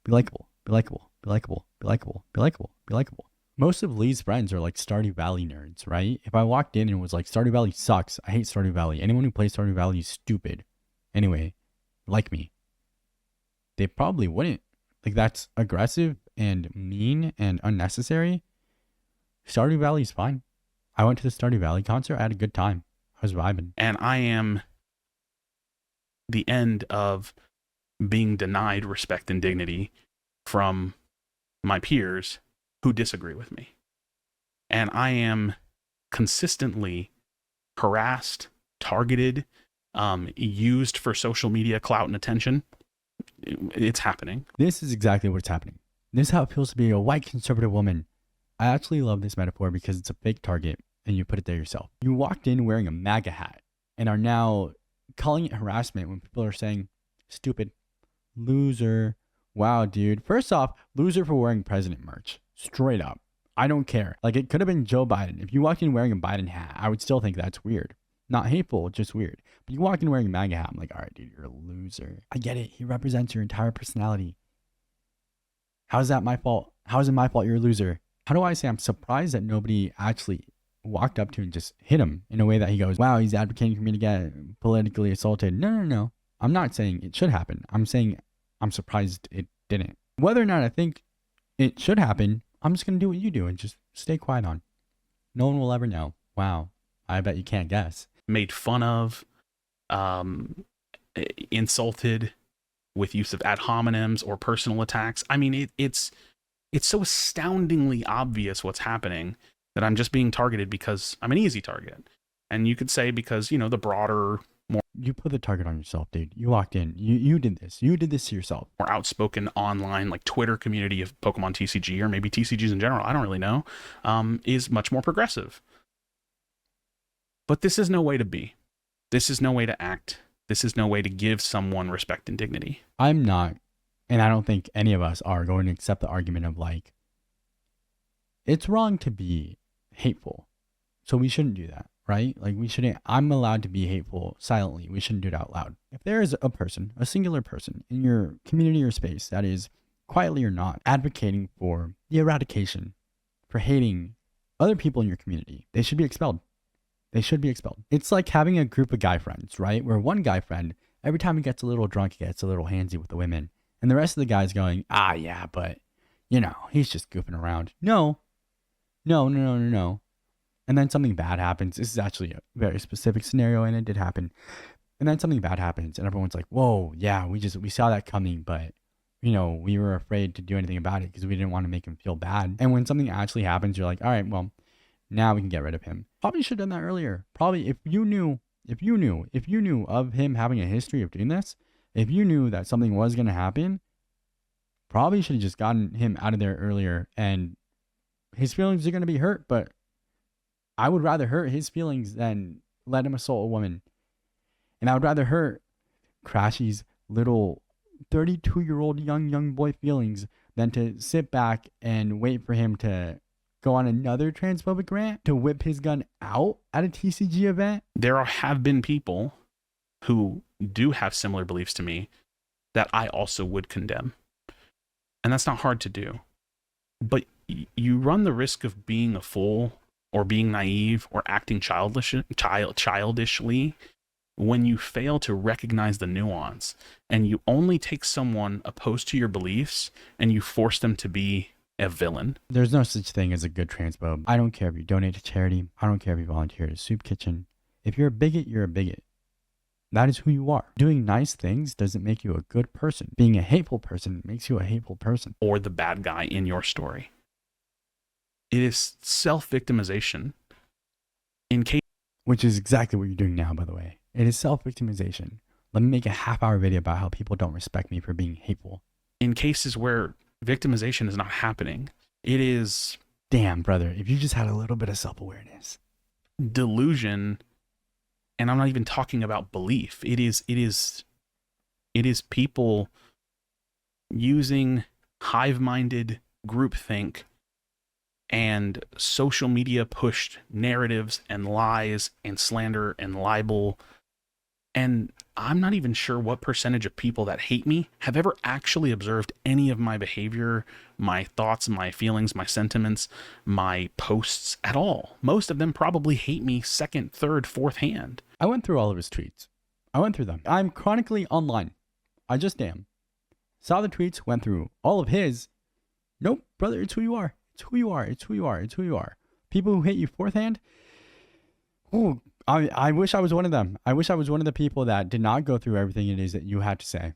Be likable. Be likable. Be likable. Be likable. Be likable. Be likable. Most of Lee's friends are like Stardew Valley nerds, right? If I walked in and was like, Stardew Valley sucks, I hate Stardew Valley. Anyone who plays Stardew Valley is stupid. anyway, like me, they probably wouldn't. Like, that's aggressive and mean and unnecessary. Stardew Valley's fine. I went to the Stardew Valley concert. I had a good time. I was vibing. And I am the end of being denied respect and dignity from my peers who disagree with me. And I am consistently harassed, targeted, used for social media clout and attention. It's happening. This is exactly what's happening. This is how it feels to be a white conservative woman. I actually love this metaphor because it's a fake target and you put it there yourself. You walked in wearing a MAGA hat and are now calling it harassment when people are saying, stupid, loser. Wow, dude. First off, loser for wearing president merch. Straight up. I don't care. Like, it could have been Joe Biden. If you walked in wearing a Biden hat, I would still think that's weird. Not hateful, just weird. But you walk in wearing a MAGA hat, I'm like, all right, dude, you're a loser. I get it. He represents your entire personality. How is that my fault? How is it my fault you're a loser? How do I say I'm surprised that nobody actually walked up to and just hit him in a way that he goes, wow, he's advocating for me to get politically assaulted. No. I'm not saying it should happen. I'm saying I'm surprised it didn't. Whether or not I think it should happen, I'm just going to do what you do and just stay quiet on. No one will ever know. Wow. I bet you can't guess. Made fun of, insulted with use of ad hominems or personal attacks. I mean, it's so astoundingly obvious what's happening that I'm just being targeted because I'm an easy target. And you could say because, you know, the broader, more... You put the target on yourself, dude. You walked in. You did this. You did this to yourself. More outspoken online, like Twitter community of Pokemon TCG, or maybe TCGs in general, I don't really know, is much more progressive. But this is no way to be. This is no way to act. This is no way to give someone respect and dignity. I'm not, and I don't think any of us are going to accept the argument of like, it's wrong to be hateful. So we shouldn't do that, right? Like we shouldn't, I'm allowed to be hateful silently. We shouldn't do it out loud. If there is a person, a singular person in your community or space that is quietly or not advocating for the eradication, for hating other people in your community, they should be expelled. They should be expelled. It's like having a group of guy friends, right? Where one guy friend, every time he gets a little drunk, he gets a little handsy with the women. And the rest of the guys going, yeah, but, you know, he's just goofing around. No. And then something bad happens. This is actually a very specific scenario, and it did happen. And then something bad happens, and everyone's like, whoa, yeah, we saw that coming, but, you know, we were afraid to do anything about it because we didn't want to make him feel bad. And when something actually happens, you're like, all right, well, now we can get rid of him. Probably should have done that earlier. Probably if you knew of him having a history of doing this, if you knew that something was going to happen, probably should have just gotten him out of there earlier. And his feelings are going to be hurt, but I would rather hurt his feelings than let him assault a woman. And I would rather hurt Crashy's little 32-year-old young boy feelings than to sit back and wait for him to go on another transphobic rant to whip his gun out at a TCG event. There have been people who do have similar beliefs to me that I also would condemn. And that's not hard to do. But you run the risk of being a fool or being naive or acting childishly when you fail to recognize the nuance and you only take someone opposed to your beliefs and you force them to be a villain. There's no such thing as a good transphobe. I don't care if you donate to charity. I don't care if you volunteer at a soup kitchen. If you're a bigot, you're a bigot. That is who you are. Doing nice things doesn't make you a good person. Being a hateful person makes you a hateful person. Or the bad guy in your story. It is self-victimization. Which is exactly what you're doing now, by the way. It is self-victimization. Let me make a half-hour video about how people don't respect me for being hateful. In cases where victimization is not happening, it is... Damn, brother, if you just had a little bit of self-awareness. Delusion, and I'm not even talking about belief. It is people using hive-minded groupthink and social media pushed narratives and lies and slander and libel. And I'm not even sure what percentage of people that hate me have ever actually observed any of my behavior, my thoughts, my feelings, my sentiments, my posts at all. Most of them probably hate me second, third, fourth hand. I went through all of his tweets. I went through them. I'm chronically online. I just am. Saw the tweets, went through all of his. Nope, brother, it's who you are. It's who you are. It's who you are. It's who you are. People who hate you fourth hand. Oh, I wish I was one of them. I wish I was one of the people that did not go through everything it is that you had to say.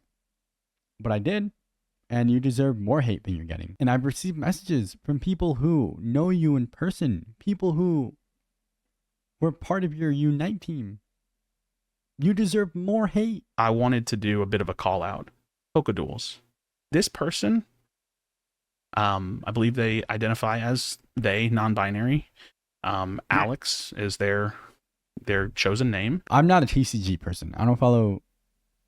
But I did. And you deserve more hate than you're getting. And I've received messages from people who know you in person. People who were part of your Unite team. You deserve more hate. I wanted to do a bit of a call out. Poke Duels. This person, I believe they identify as they, non-binary. Alex is their chosen name. I'm not a TCG person. I don't follow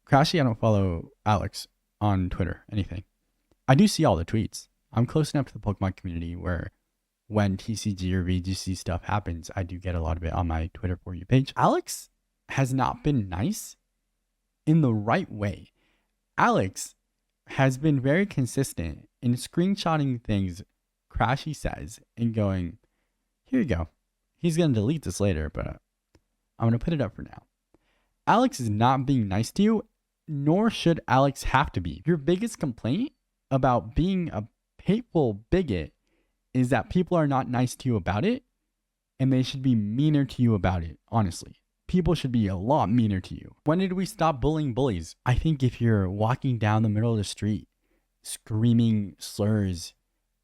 Crashy. I don't follow Alex on Twitter, anything. I do see all the tweets. I'm close enough to the Pokemon community where when TCG or VGC stuff happens, I do get a lot of it on my Twitter For You page. Alex has not been nice in the right way. Alex has been very consistent in screenshotting things Crashy says and going, here you go. He's going to delete this later, but I'm going to put it up for now. Alex is not being nice to you, nor should Alex have to be. Your biggest complaint about being a hateful bigot is that people are not nice to you about it, and they should be meaner to you about it, honestly. People should be a lot meaner to you. When did we stop bullying bullies? I think if you're walking down the middle of the street, screaming slurs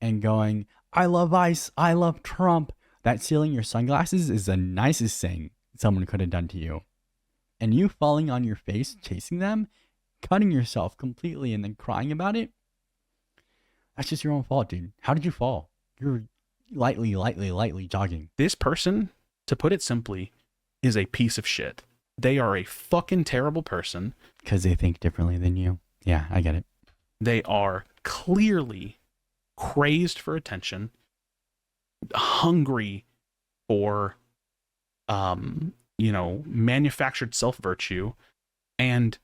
and going, I love ICE, I love Trump, that stealing your sunglasses is the nicest thing someone could have done to you. And you falling on your face, chasing them, cutting yourself completely and then crying about it, that's just your own fault, dude. How did you fall? You're lightly jogging. This person, to put it simply, is a piece of shit. They are a fucking terrible person. Because they think differently than you. Yeah, I get it. They are clearly crazed for attention, hungry for, manufactured self-virtue. And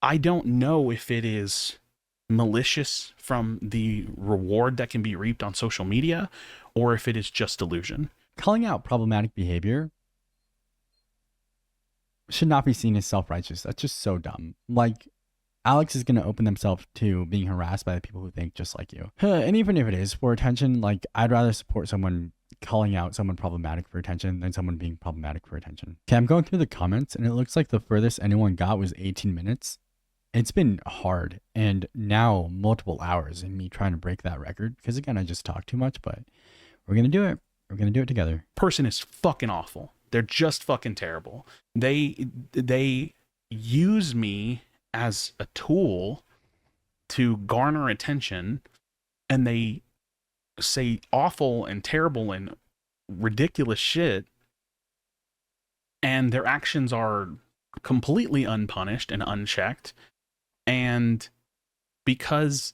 I don't know if it is malicious from the reward that can be reaped on social media or if it is just delusion. Calling out problematic behavior should not be seen as self-righteous. That's just so dumb. Like, Alex is going to open themselves to being harassed by the people who think just like you. And even if it is for attention, like, I'd rather support someone calling out someone problematic for attention than someone being problematic for attention. Okay, I'm going through the comments and it looks like the furthest anyone got was 18 minutes. It's been hard and now multiple hours in me trying to break that record because, again, I just talk too much, but we're going to do it. We're going to do it together. Person is fucking awful. They're just fucking terrible. They use me as a tool to garner attention, and they say awful and terrible and ridiculous shit, and their actions are completely unpunished and unchecked. And because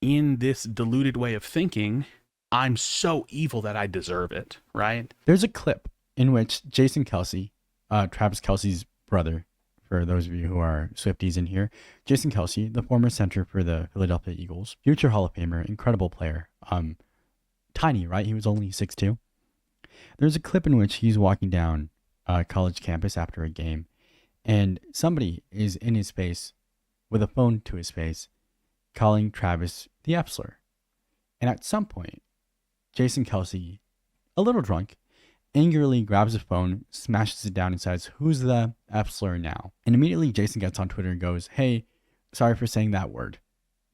in this diluted way of thinking, I'm so evil that I deserve it, right? There's a clip in which Jason Kelce, Travis Kelce's brother, for those of you who are Swifties in here, Jason Kelce, the former center for the Philadelphia Eagles, future Hall of Famer, incredible player, tiny, right? He was only 6'2". There's a clip in which he's walking down a college campus after a game, and somebody is in his face with a phone to his face, calling Travis the F slur. And at some point, Jason Kelce, a little drunk, angrily grabs a phone, smashes it down and says, "Who's the F slur now?" And immediately Jason gets on Twitter and goes, "Hey, sorry for saying that word.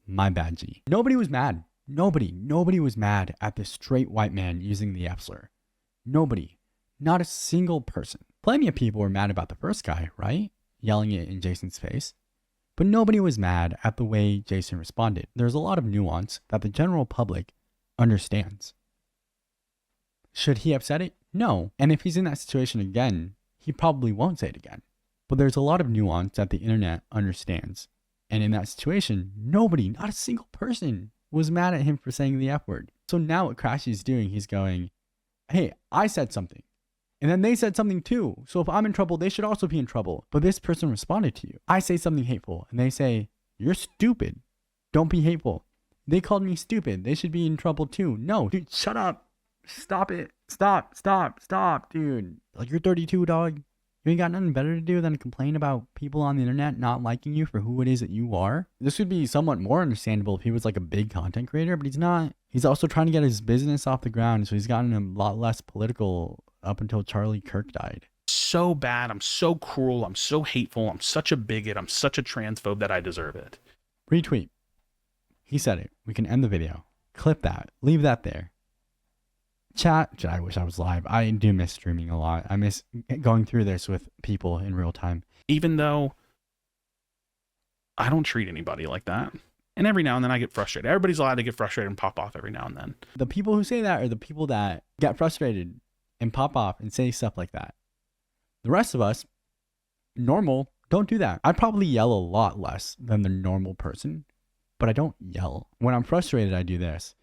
My bad, G." Nobody was mad. Nobody was mad at this straight white man using the F slur. Nobody. Not a single person. Plenty of people were mad about the first guy, right? Yelling it in Jason's face. But nobody was mad at the way Jason responded. There's a lot of nuance that the general public understands. Should he have said it? No. And if he's in that situation again, he probably won't say it again. But there's a lot of nuance that the internet understands. And in that situation, nobody, not a single person, was mad at him for saying the F word. So now what Crashy is doing, he's going, hey, I said something. And then they said something too. So if I'm in trouble, they should also be in trouble. But this person responded to you. I say something hateful and they say, you're stupid. Don't be hateful. They called me stupid. They should be in trouble too. No, dude, shut up. Stop it. Stop, dude. Like, you're 32, dog. You ain't got nothing better to do than complain about people on the internet not liking you for who it is that you are. This would be somewhat more understandable if he was like a big content creator, but he's not. He's also trying to get his business off the ground, so he's gotten a lot less political up until Charlie Kirk died. So bad. I'm so cruel. I'm so hateful. I'm such a bigot. I'm such a transphobe that I deserve it. Retweet. He said it. We can end the video. Clip that. Leave that there. Chat. I wish I was live. I do miss streaming a lot. I miss going through this with people in real time. Even though I don't treat anybody like that. And every now and then I get frustrated. Everybody's allowed to get frustrated and pop off every now and then. The people who say that are the people that get frustrated and pop off and say stuff like that. The rest of us, normal, don't do that. I probably yell a lot less than the normal person, but I don't yell. When I'm frustrated, I do this.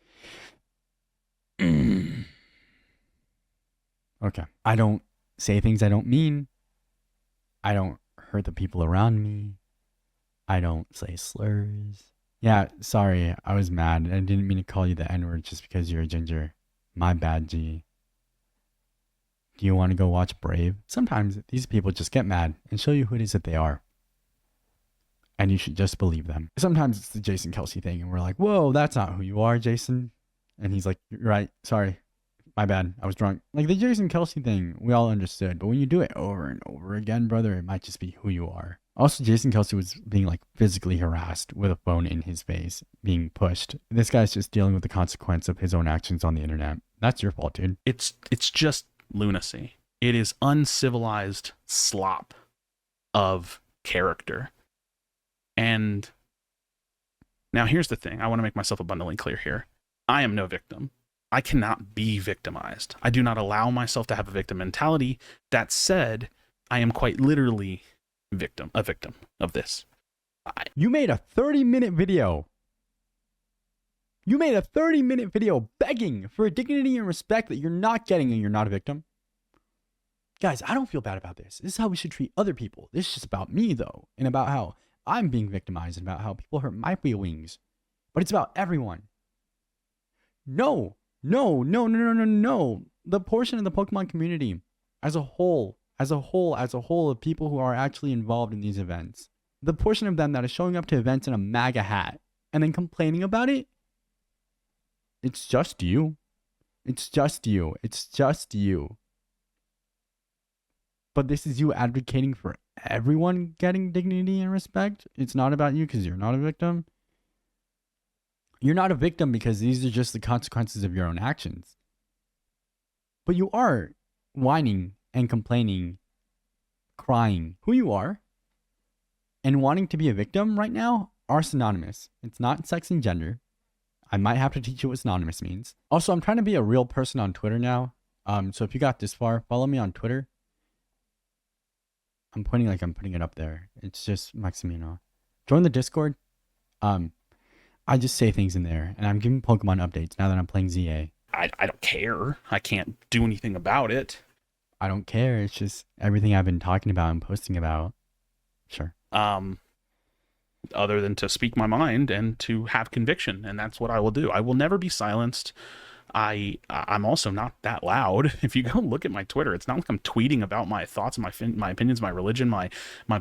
Okay. I don't say things I don't mean. I don't hurt the people around me. I don't say slurs. Yeah, sorry. I was mad. I didn't mean to call you the N-word just because you're a ginger. My bad, G. Do you want to go watch Brave? Sometimes these people just get mad and show you who it is that they are. And you should just believe them. Sometimes it's the Jason Kelsey thing and we're like, whoa, that's not who you are, Jason. And he's like, you're right. Sorry. My bad. I was drunk. Like the Jason Kelsey thing, we all understood. But when you do it over and over again, brother, it might just be who you are. Also, Jason Kelsey was being like physically harassed with a phone in his face, being pushed. This guy's just dealing with the consequence of his own actions on the internet. That's your fault, dude. It's just lunacy. It is uncivilized slop of character. And now here's the thing. I want to make myself abundantly clear here. I am no victim. I cannot be victimized. I do not allow myself to have a victim mentality. That said, I am quite literally a victim of this. You made a 30-minute video. You made a 30-minute video begging for dignity and respect that you're not getting, and you're not a victim. Guys, I don't feel bad about this. This is how we should treat other people. This is just about me, though, and about how I'm being victimized and about how people hurt my feelings. But it's about everyone. No. The portion of the Pokemon community as a whole of people who are actually involved in these events, the portion of them that is showing up to events in a MAGA hat and then complaining about it, it's just you. It's just you. It's just you. But this is you advocating for everyone getting dignity and respect. It's not about you because you're not a victim. You're not a victim because these are just the consequences of your own actions. But you are whining and complaining, crying. Who you are and wanting to be a victim right now are synonymous. It's not sex and gender. I might have to teach you what synonymous means. Also, I'm trying to be a real person on Twitter now. So if you got this far, follow me on Twitter. I'm putting it up there. It's just Maximino. Join the Discord. I just say things in there, and I'm giving Pokemon updates now that I'm playing ZA. I don't care. I can't do anything about it. I don't care. It's just everything I've been talking about and posting about. Sure. Other than to speak my mind and to have conviction, and that's what I will do. I will never be silenced. I'm also not that loud. If you go look at my Twitter, it's not like I'm tweeting about my thoughts, my opinions, my religion, my.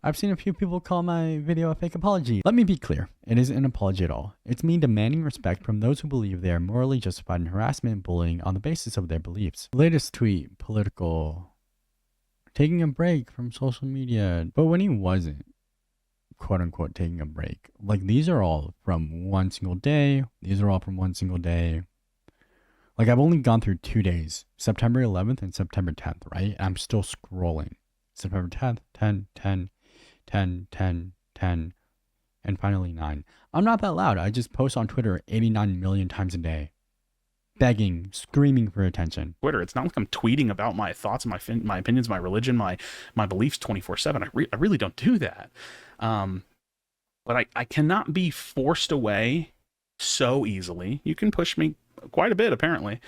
I've seen a few people call my video a fake apology. Let me be clear. It isn't an apology at all. It's me demanding respect from those who believe they are morally justified in harassment and bullying on the basis of their beliefs. Latest tweet, political. Taking a break from social media. But when he wasn't, quote unquote, taking a break. Like, these are all from one single day. Like, I've only gone through 2 days, September 11th and September 10th, right? And I'm still scrolling. September 10th, 10, 10, 10, 10, 10, and finally 9. I'm not that loud. I just post on Twitter 89 million times a day. Begging, screaming for attention. Twitter, it's not like I'm tweeting about my thoughts, my opinions, my religion, my beliefs 24/7. I really don't do that. But I cannot be forced away so easily. You can push me quite a bit, apparently,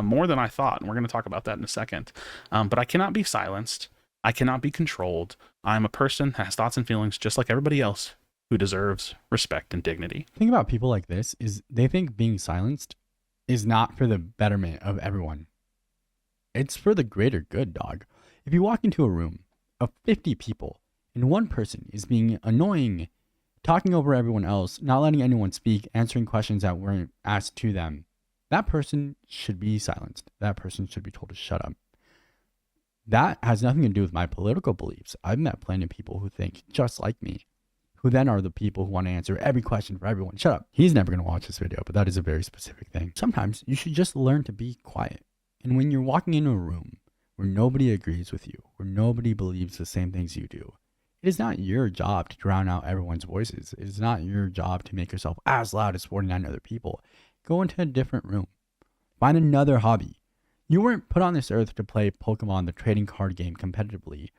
more than I thought, and we're going to talk about that in a second. But I cannot be silenced. I cannot be controlled. I'm a person that has thoughts and feelings just like everybody else who deserves respect and dignity. The thing about people like this is they think being silenced is not for the betterment of everyone. It's for the greater good, dog. If you walk into a room of 50 people and one person is being annoying, talking over everyone else, not letting anyone speak, answering questions that weren't asked to them, that person should be silenced. That person should be told to shut up. That has nothing to do with my political beliefs. I've met plenty of people who think just like me, who then are the people who want to answer every question for everyone. Shut up. He's never going to watch this video, but that is a very specific thing. Sometimes you should just learn to be quiet. And when you're walking into a room where nobody agrees with you, where nobody believes the same things you do, it is not your job to drown out everyone's voices. It is not your job to make yourself as loud as 49 other people. Go into a different room. Find another hobby. You weren't put on this earth to play Pokemon, the trading card game, competitively.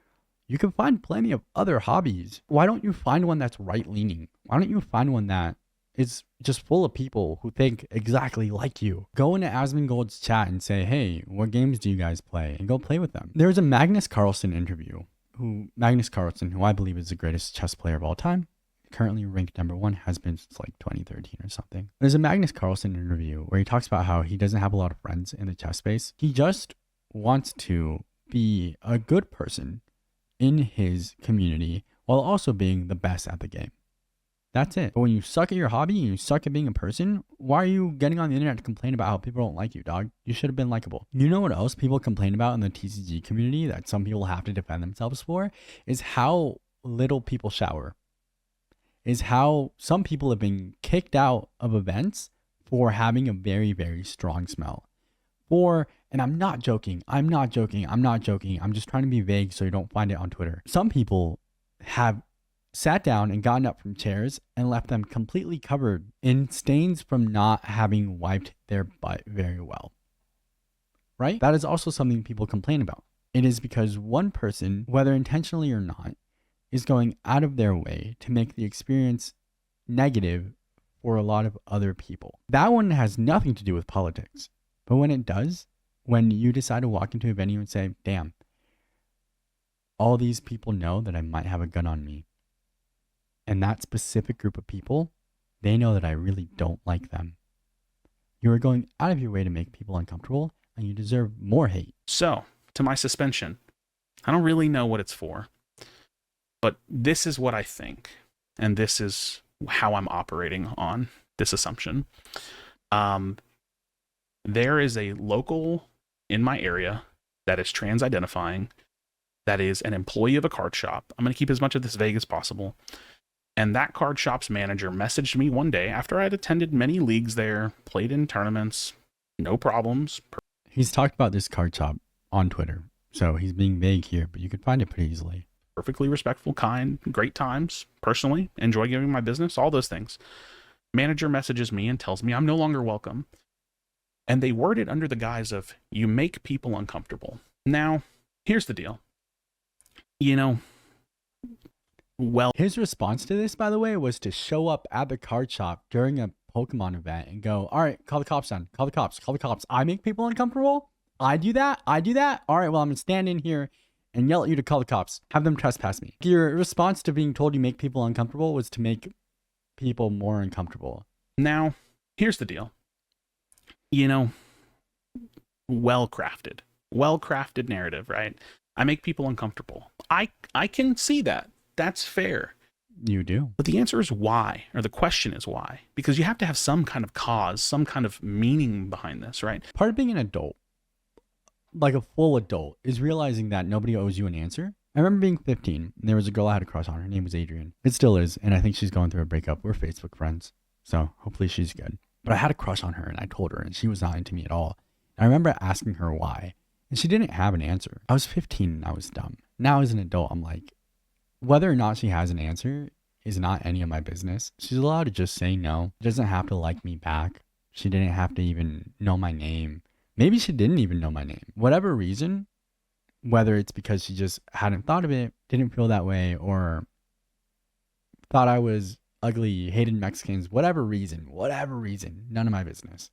You can find plenty of other hobbies. Why don't you find one that's right-leaning? Why don't you find one that is just full of people who think exactly like you? Go into Asmongold's chat and say, hey, what games do you guys play? And go play with them. There's a Magnus Carlsen interview. Magnus Carlsen, who I believe is the greatest chess player of all time, currently ranked #1, has been since like 2013 or something. There's a Magnus Carlsen interview where he talks about how he doesn't have a lot of friends in the chess space. He just wants to be a good person in his community while also being the best at the game. That's it. But when you suck at your hobby and you suck at being a person, why are you getting on the internet to complain about how people don't like you, dog? You should have been likable. You know what else people complain about in the TCG community that some people have to defend themselves for? Is how little people shower. Is how some people have been kicked out of events for having a very, very strong smell. And I'm not joking. I'm just trying to be vague so you don't find it on Twitter. Some people have sat down and gotten up from chairs and left them completely covered in stains from not having wiped their butt very well. Right? That is also something people complain about. It is because one person, whether intentionally or not, is going out of their way to make the experience negative for a lot of other people. That one has nothing to do with politics. But when it does, when you decide to walk into a venue and say, damn, all these people know that I might have a gun on me. And that specific group of people, they know that I really don't like them. You are going out of your way to make people uncomfortable, and you deserve more hate. So, to my suspension, I don't really know what it's for, but this is what I think, and this is how I'm operating on this assumption. There is a local in my area that is trans identifying, that is an employee of a card shop. I'm going to keep as much of this vague as possible. And that card shop's manager messaged me one day after I had attended many leagues there, played in tournaments, no problems. He's talked about this card shop on Twitter, so he's being vague here, but you could find it pretty easily. Perfectly respectful, kind, great times, personally, enjoy giving my business, all those things. Manager messages me and tells me I'm no longer welcome. And they word it under the guise of, you make people uncomfortable. Now, here's the deal. His response to this, by the way, was to show up at the card shop during a Pokemon event and go, all right, call the cops then. Call the cops. I make people uncomfortable? I do that? All right, well, I'm going to stand in here and yell at you to call the cops. Have them trespass me. Your response to being told you make people uncomfortable was to make people more uncomfortable. Now, here's the deal. Well-crafted narrative, right? I make people uncomfortable. I can see that. That's fair. You do. But the answer is why, or the question is why. Because you have to have some kind of cause, some kind of meaning behind this, right? Part of being an adult, like a full adult, is realizing that nobody owes you an answer. I remember being 15, and there was a girl I had a crush on. Her name was Adrian. It still is, and I think she's going through a breakup. We're Facebook friends, so hopefully she's good. But I had a crush on her, and I told her, and she was not into me at all. And I remember asking her why, and she didn't have an answer. I was 15, and I was dumb. Now as an adult, I'm like, whether or not she has an answer is not any of my business. She's allowed to just say no. She doesn't have to like me back. She didn't have to even know my name. Maybe she didn't even know my name. Whatever reason, whether it's because she just hadn't thought of it, didn't feel that way, or thought I was ugly, hated Mexicans, whatever reason, none of my business.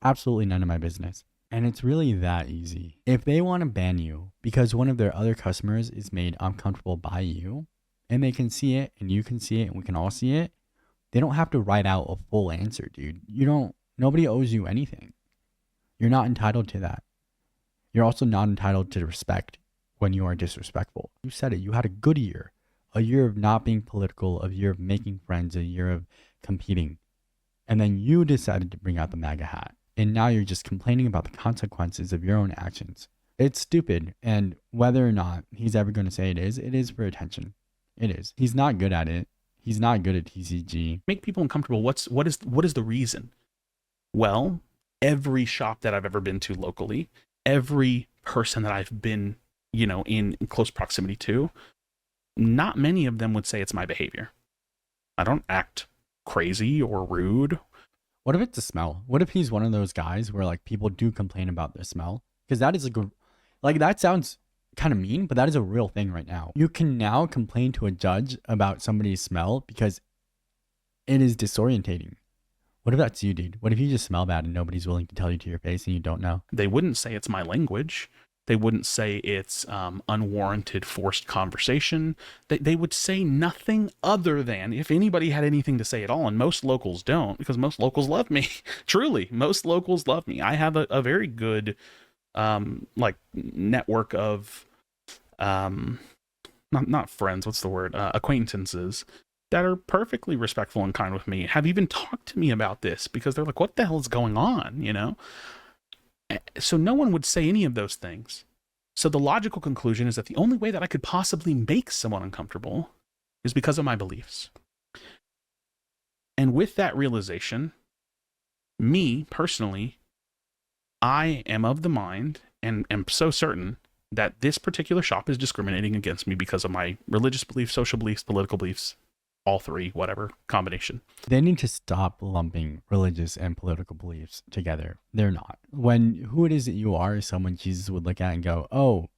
Absolutely none of my business. And it's really that easy. If they want to ban you because one of their other customers is made uncomfortable by you, and they can see it, and you can see it, and we can all see it, they don't have to write out a full answer, dude. Nobody owes you anything. You're not entitled to that. You're also not entitled to respect when you are disrespectful. You said it. You had a good year. A year of not being political, a year of making friends, a year of competing. And then you decided to bring out the MAGA hat. And now you're just complaining about the consequences of your own actions. It's stupid. And whether or not he's ever going to say it is for attention. It is. He's not good at it. He's not good at TCG. Make people uncomfortable. What is the reason? Well, every shop that I've ever been to locally, every person that I've been, in close proximity to, not many of them would say it's my behavior. I don't act crazy or rude. What if it's a smell? What if he's one of those guys where like people do complain about the smell? Because that is that sounds kind of mean, but that is a real thing right now. You can now complain to a judge about somebody's smell because it is disorientating. What if that's you, dude? What if you just smell bad and nobody's willing to tell you to your face and you don't know? They wouldn't say it's my language. They wouldn't say it's unwarranted, forced conversation. They would say nothing other than, if anybody had anything to say at all, and most locals don't, because most locals love me. Truly, most locals love me. I have a very good network of not friends, what's the word? Acquaintances that are perfectly respectful and kind with me, have even talked to me about this because they're like, what the hell is going on, So no one would say any of those things. So the logical conclusion is that the only way that I could possibly make someone uncomfortable is because of my beliefs. And with that realization, me personally, I am of the mind and am so certain that this particular shop is discriminating against me because of my religious beliefs, social beliefs, political beliefs, all three, whatever combination. They need to stop lumping religious and political beliefs together. They're not. When who it is that you are is someone Jesus would look at and go, oh,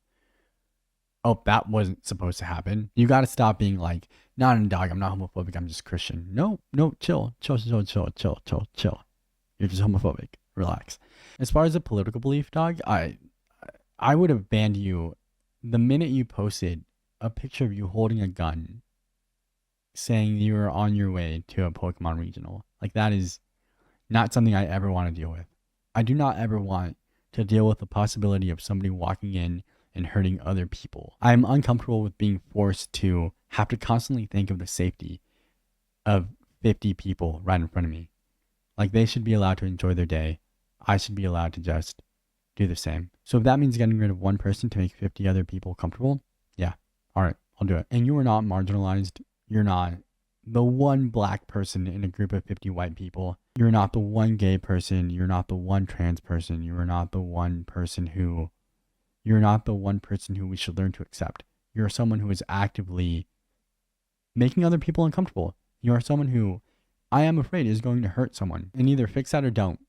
that wasn't supposed to happen. You got to stop being like, nah, dog, I'm not homophobic. I'm just Christian. No, chill. You're just homophobic. Relax. As far as the political belief, dog, I would have banned you the minute you posted a picture of you holding a gun saying you were on your way to a Pokemon regional. Like, that is not something I ever want to deal with. I do not ever want to deal with the possibility of somebody walking in and hurting other people. I'm uncomfortable with being forced to have to constantly think of the safety of 50 people right in front of me. Like, they should be allowed to enjoy their day. I should be allowed to just do the same. So if that means getting rid of one person to make 50 other people comfortable, yeah, all right, I'll do it. And you are not marginalized. You're not the one black person in a group of 50 white people. You're not the one gay person. You're not the one trans person. You are not the one person who we should learn to accept. You're someone who is actively making other people uncomfortable. You are someone who, I am afraid, is going to hurt someone. And either fix that or don't.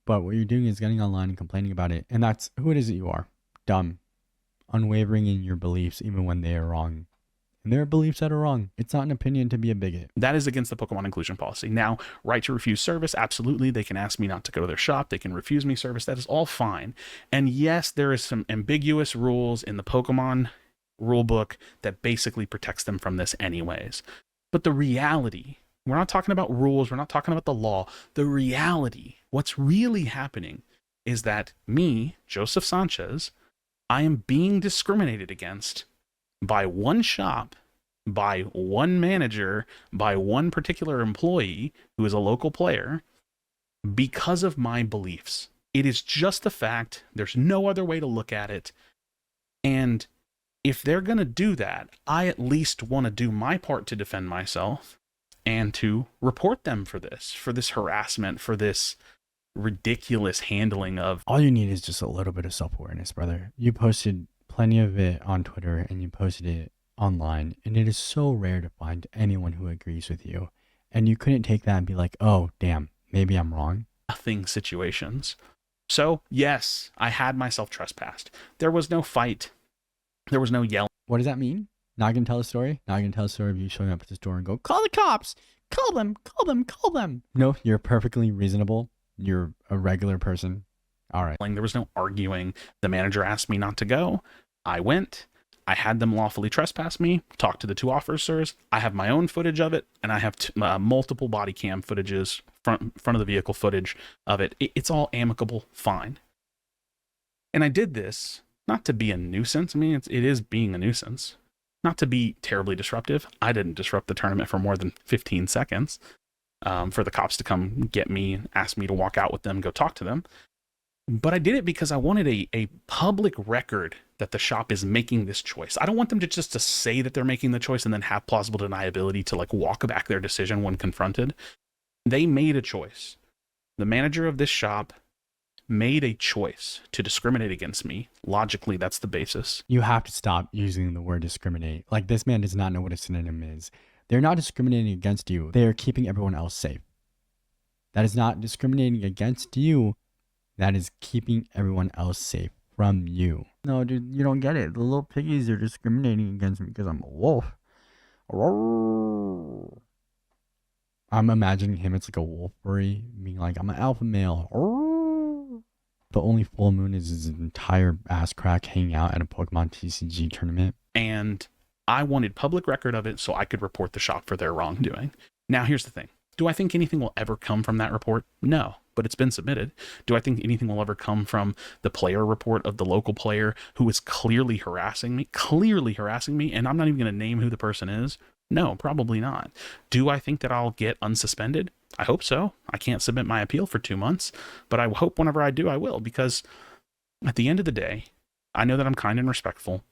But what you're doing is getting online and complaining about it. And that's who it is that you are. Dumb. Unwavering in your beliefs even when they are wrong. And there are beliefs that are wrong. It's not an opinion to be a bigot. That is against the Pokemon inclusion policy. Now, right to refuse service, absolutely. They can ask me not to go to their shop. They can refuse me service. That is all fine. And yes, there is some ambiguous rules in the Pokemon rulebook that basically protects them from this anyways. But the reality, we're not talking about rules. We're not talking about the law. The reality, what's really happening is that me, Joseph Sanchez, I am being discriminated against by one shop, by one manager, by one particular employee who is a local player because of my beliefs. It is just a fact. There's no other way to look at it. And if they're going to do that, I at least want to do my part to defend myself and to report them for this harassment, for this ridiculous handling of... All you need is just a little bit of self-awareness, brother. You posted plenty of it on Twitter and you posted it online, and it is so rare to find anyone who agrees with you. And you couldn't take that and be like, oh, damn, maybe I'm wrong. Nothing situations. So, yes, I had myself trespassed. There was no fight. There was no yelling. What does that mean? Not gonna tell a story? Not gonna tell a story of you showing up at the store and go, call the cops! Call them! No, you're perfectly reasonable. You're a regular person. All right. There was no arguing. The manager asked me not to go. I went. I had them lawfully trespass me, talked to the two officers. I have my own footage of it, and I have multiple body cam footages, front of the vehicle footage of it. It's all amicable, fine. And I did this not to be a nuisance. I mean, it is being a nuisance. Not to be terribly disruptive. I didn't disrupt the tournament for more than 15 seconds for the cops to come get me and ask me to walk out with them, go talk to them. But I did it because I wanted a public record that the shop is making this choice. I don't want them to just to say that they're making the choice and then have plausible deniability to like walk back their decision when confronted. They made a choice. The manager of this shop made a choice to discriminate against me. Logically, that's the basis. You have to stop using the word discriminate. Like, this man does not know what a synonym is. They're not discriminating against you. They are keeping everyone else safe. That is not discriminating against you. That is keeping everyone else safe from you. No, dude, you don't get it. The little piggies are discriminating against me because I'm a wolf. I'm imagining him, it's like a wolf furry, being like, I'm an alpha male. The only full moon is his entire ass crack hanging out at a Pokemon TCG tournament. And I wanted public record of it so I could report the shop for their wrongdoing. Now, here's the thing. Do I think anything will ever come from that report? No, but it's been submitted. Do I think anything will ever come from the player report of the local player who is clearly harassing me? And I'm not even going to name who the person is. No, probably not. Do I think that I'll get unsuspended? I hope so. I can't submit my appeal for 2 months, but I hope whenever I do, I will, because at the end of the day, I know that I'm kind and respectful.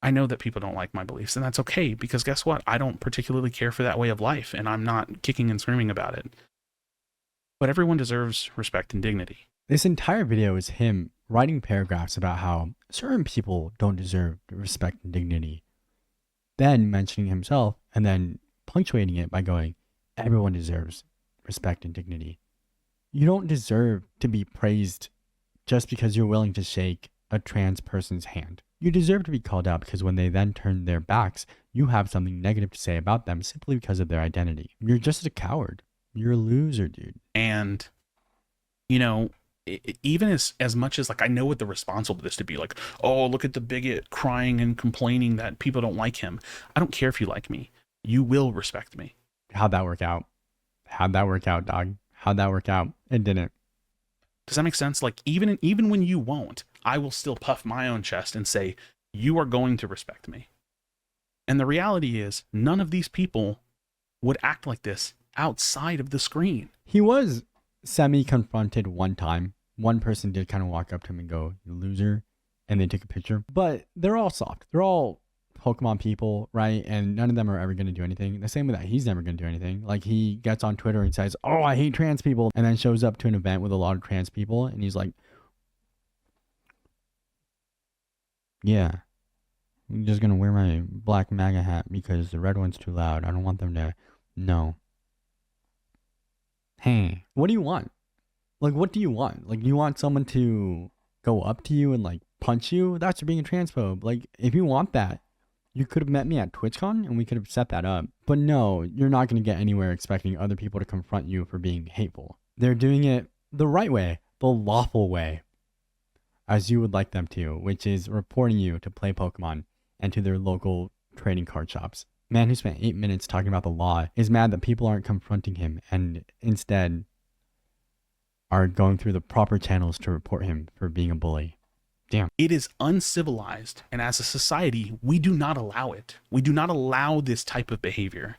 I know that people don't like my beliefs, and that's okay, because guess what? I don't particularly care for that way of life, and I'm not kicking and screaming about it. But everyone deserves respect and dignity. This entire video is him writing paragraphs about how certain people don't deserve respect and dignity, then mentioning himself, and then punctuating it by going, everyone deserves respect and dignity. You don't deserve to be praised just because you're willing to shake a trans person's hand. You deserve to be called out because when they then turn their backs, you have something negative to say about them simply because of their identity. You're just a coward. You're a loser, dude. And, you know, even as much as like I know what the response will be this to be like, oh, look at the bigot crying and complaining that people don't like him. I don't care if you like me. You will respect me. How'd that work out? How'd that work out, dog? How'd that work out? It didn't. Does that make sense? Like even when you won't, I will still puff my own chest and say, you are going to respect me. And the reality is none of these people would act like this outside of the screen. He was semi-confronted one time. One person did kind of walk up to him and go, you loser, and they took a picture. But they're all soft. They're all Pokemon people, right? And none of them are ever going to do anything. The same with that, he's never going to do anything. Like, he gets on Twitter and says, oh, I hate trans people, and then shows up to an event with a lot of trans people, and he's like, yeah, I'm just going to wear my black MAGA hat because the red one's too loud. I don't want them to know. Hey, what do you want? Like, what do you want? Like, you want someone to go up to you and, like, punch you? That's being a transphobe. Like, if you want that, you could have met me at TwitchCon and we could have set that up. But no, you're not going to get anywhere expecting other people to confront you for being hateful. They're doing it the right way, the lawful way, as you would like them to, which is reporting you to Play Pokemon and to their local trading card shops. Man who spent 8 minutes talking about the law is mad that people aren't confronting him and instead are going through the proper channels to report him for being a bully. Damn. It is uncivilized, and as a society, we do not allow it. We do not allow this type of behavior.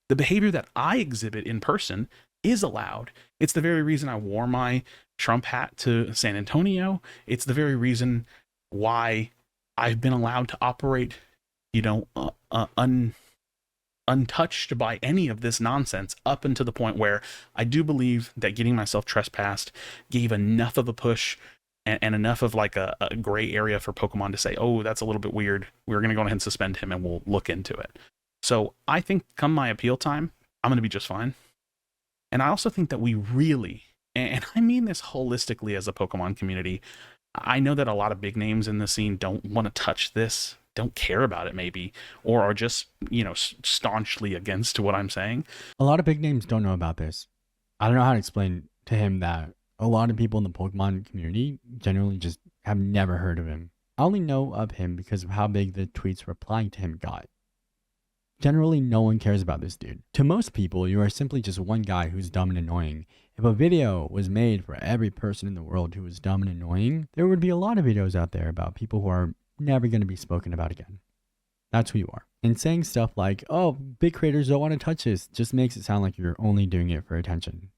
The behavior that I exhibit in person is allowed. It's the very reason I wore my Trump hat to San Antonio. It's the very reason why I've been allowed to operate, you know, untouched by any of this nonsense up until the point where I do believe that getting myself trespassed gave enough of a push and enough of like a gray area for Pokemon to say, oh, that's a little bit weird. We're going to go ahead and suspend him and we'll look into it. So I think come my appeal time, I'm going to be just fine. And I also think that we really, and I mean this holistically as a Pokemon community, I know that a lot of big names in the scene don't want to touch this, don't care about it maybe, or are just, you know, staunchly against what I'm saying. A lot of big names don't know about this. I don't know how to explain to him that a lot of people in the Pokemon community generally just have never heard of him. I only know of him because of how big the tweets replying to him got. Generally, no one cares about this dude. To most people, you are simply just one guy who's dumb and annoying. If a video was made for every person in the world who was dumb and annoying, there would be a lot of videos out there about people who are never going to be spoken about again. That's who you are. And saying stuff like, oh, big creators don't want to touch this, just makes it sound like you're only doing it for attention.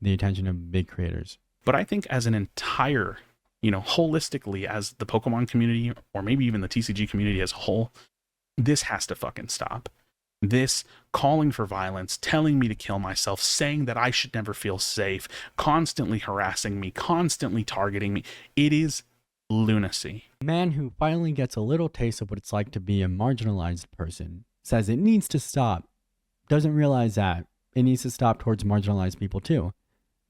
The attention of big creators. But I think as an entire, holistically, as the Pokemon community, or maybe even the TCG community as a whole, this has to fucking stop. This calling for violence, telling me to kill myself, saying that I should never feel safe, constantly harassing me, constantly targeting me. It is lunacy. A man who finally gets a little taste of what it's like to be a marginalized person says it needs to stop, doesn't realize that it needs to stop towards marginalized people too.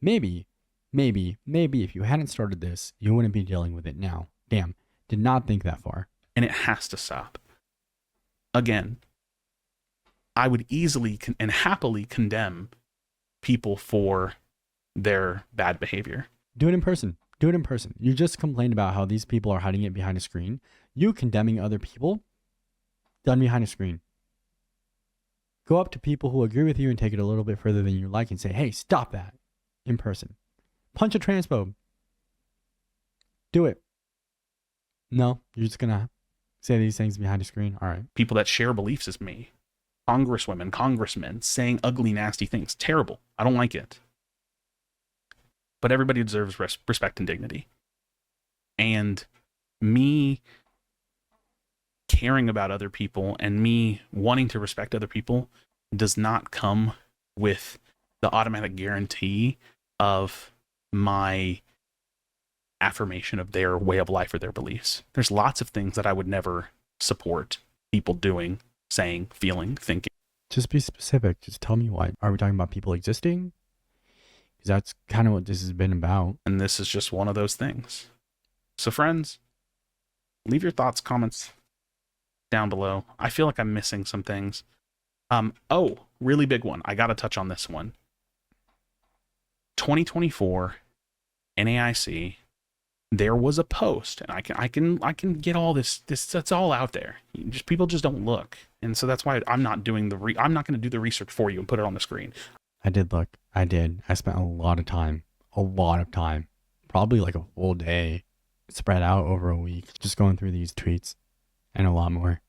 Maybe if you hadn't started this, you wouldn't be dealing with it now. Damn, did not think that far. And it has to stop. Again, I would easily and happily condemn people for their bad behavior. Do it in person. Do it in person. You just complained about how these people are hiding it behind a screen. You condemning other people, done behind a screen. Go up to people who agree with you and take it a little bit further than you like and say, hey, stop that. In person. Punch a transphobe. Do it. No, you're just going to say these things behind a screen. All right. People that share beliefs as me. Congresswomen, congressmen saying ugly, nasty things. Terrible. I don't like it. But everybody deserves respect and dignity. And me caring about other people and me wanting to respect other people does not come with the automatic guarantee of my affirmation of their way of life or their beliefs. There's lots of things that I would never support people doing, saying, feeling, thinking. Just be specific. Just tell me why. Are we talking about people existing? Because that's kind of what this has been about. And this is just one of those things. So friends, leave your thoughts, comments down below. I feel like I'm missing some things. Really big one. I got to touch on this one. 2024 NAIC, there was a post, and I can get all this that's all out there. People just don't look. And so that's why I'm not doing I'm not going to do the research for you and put it on the screen. I did look. I did. I spent a lot of time, probably like a full day spread out over a week, just going through these tweets and a lot more.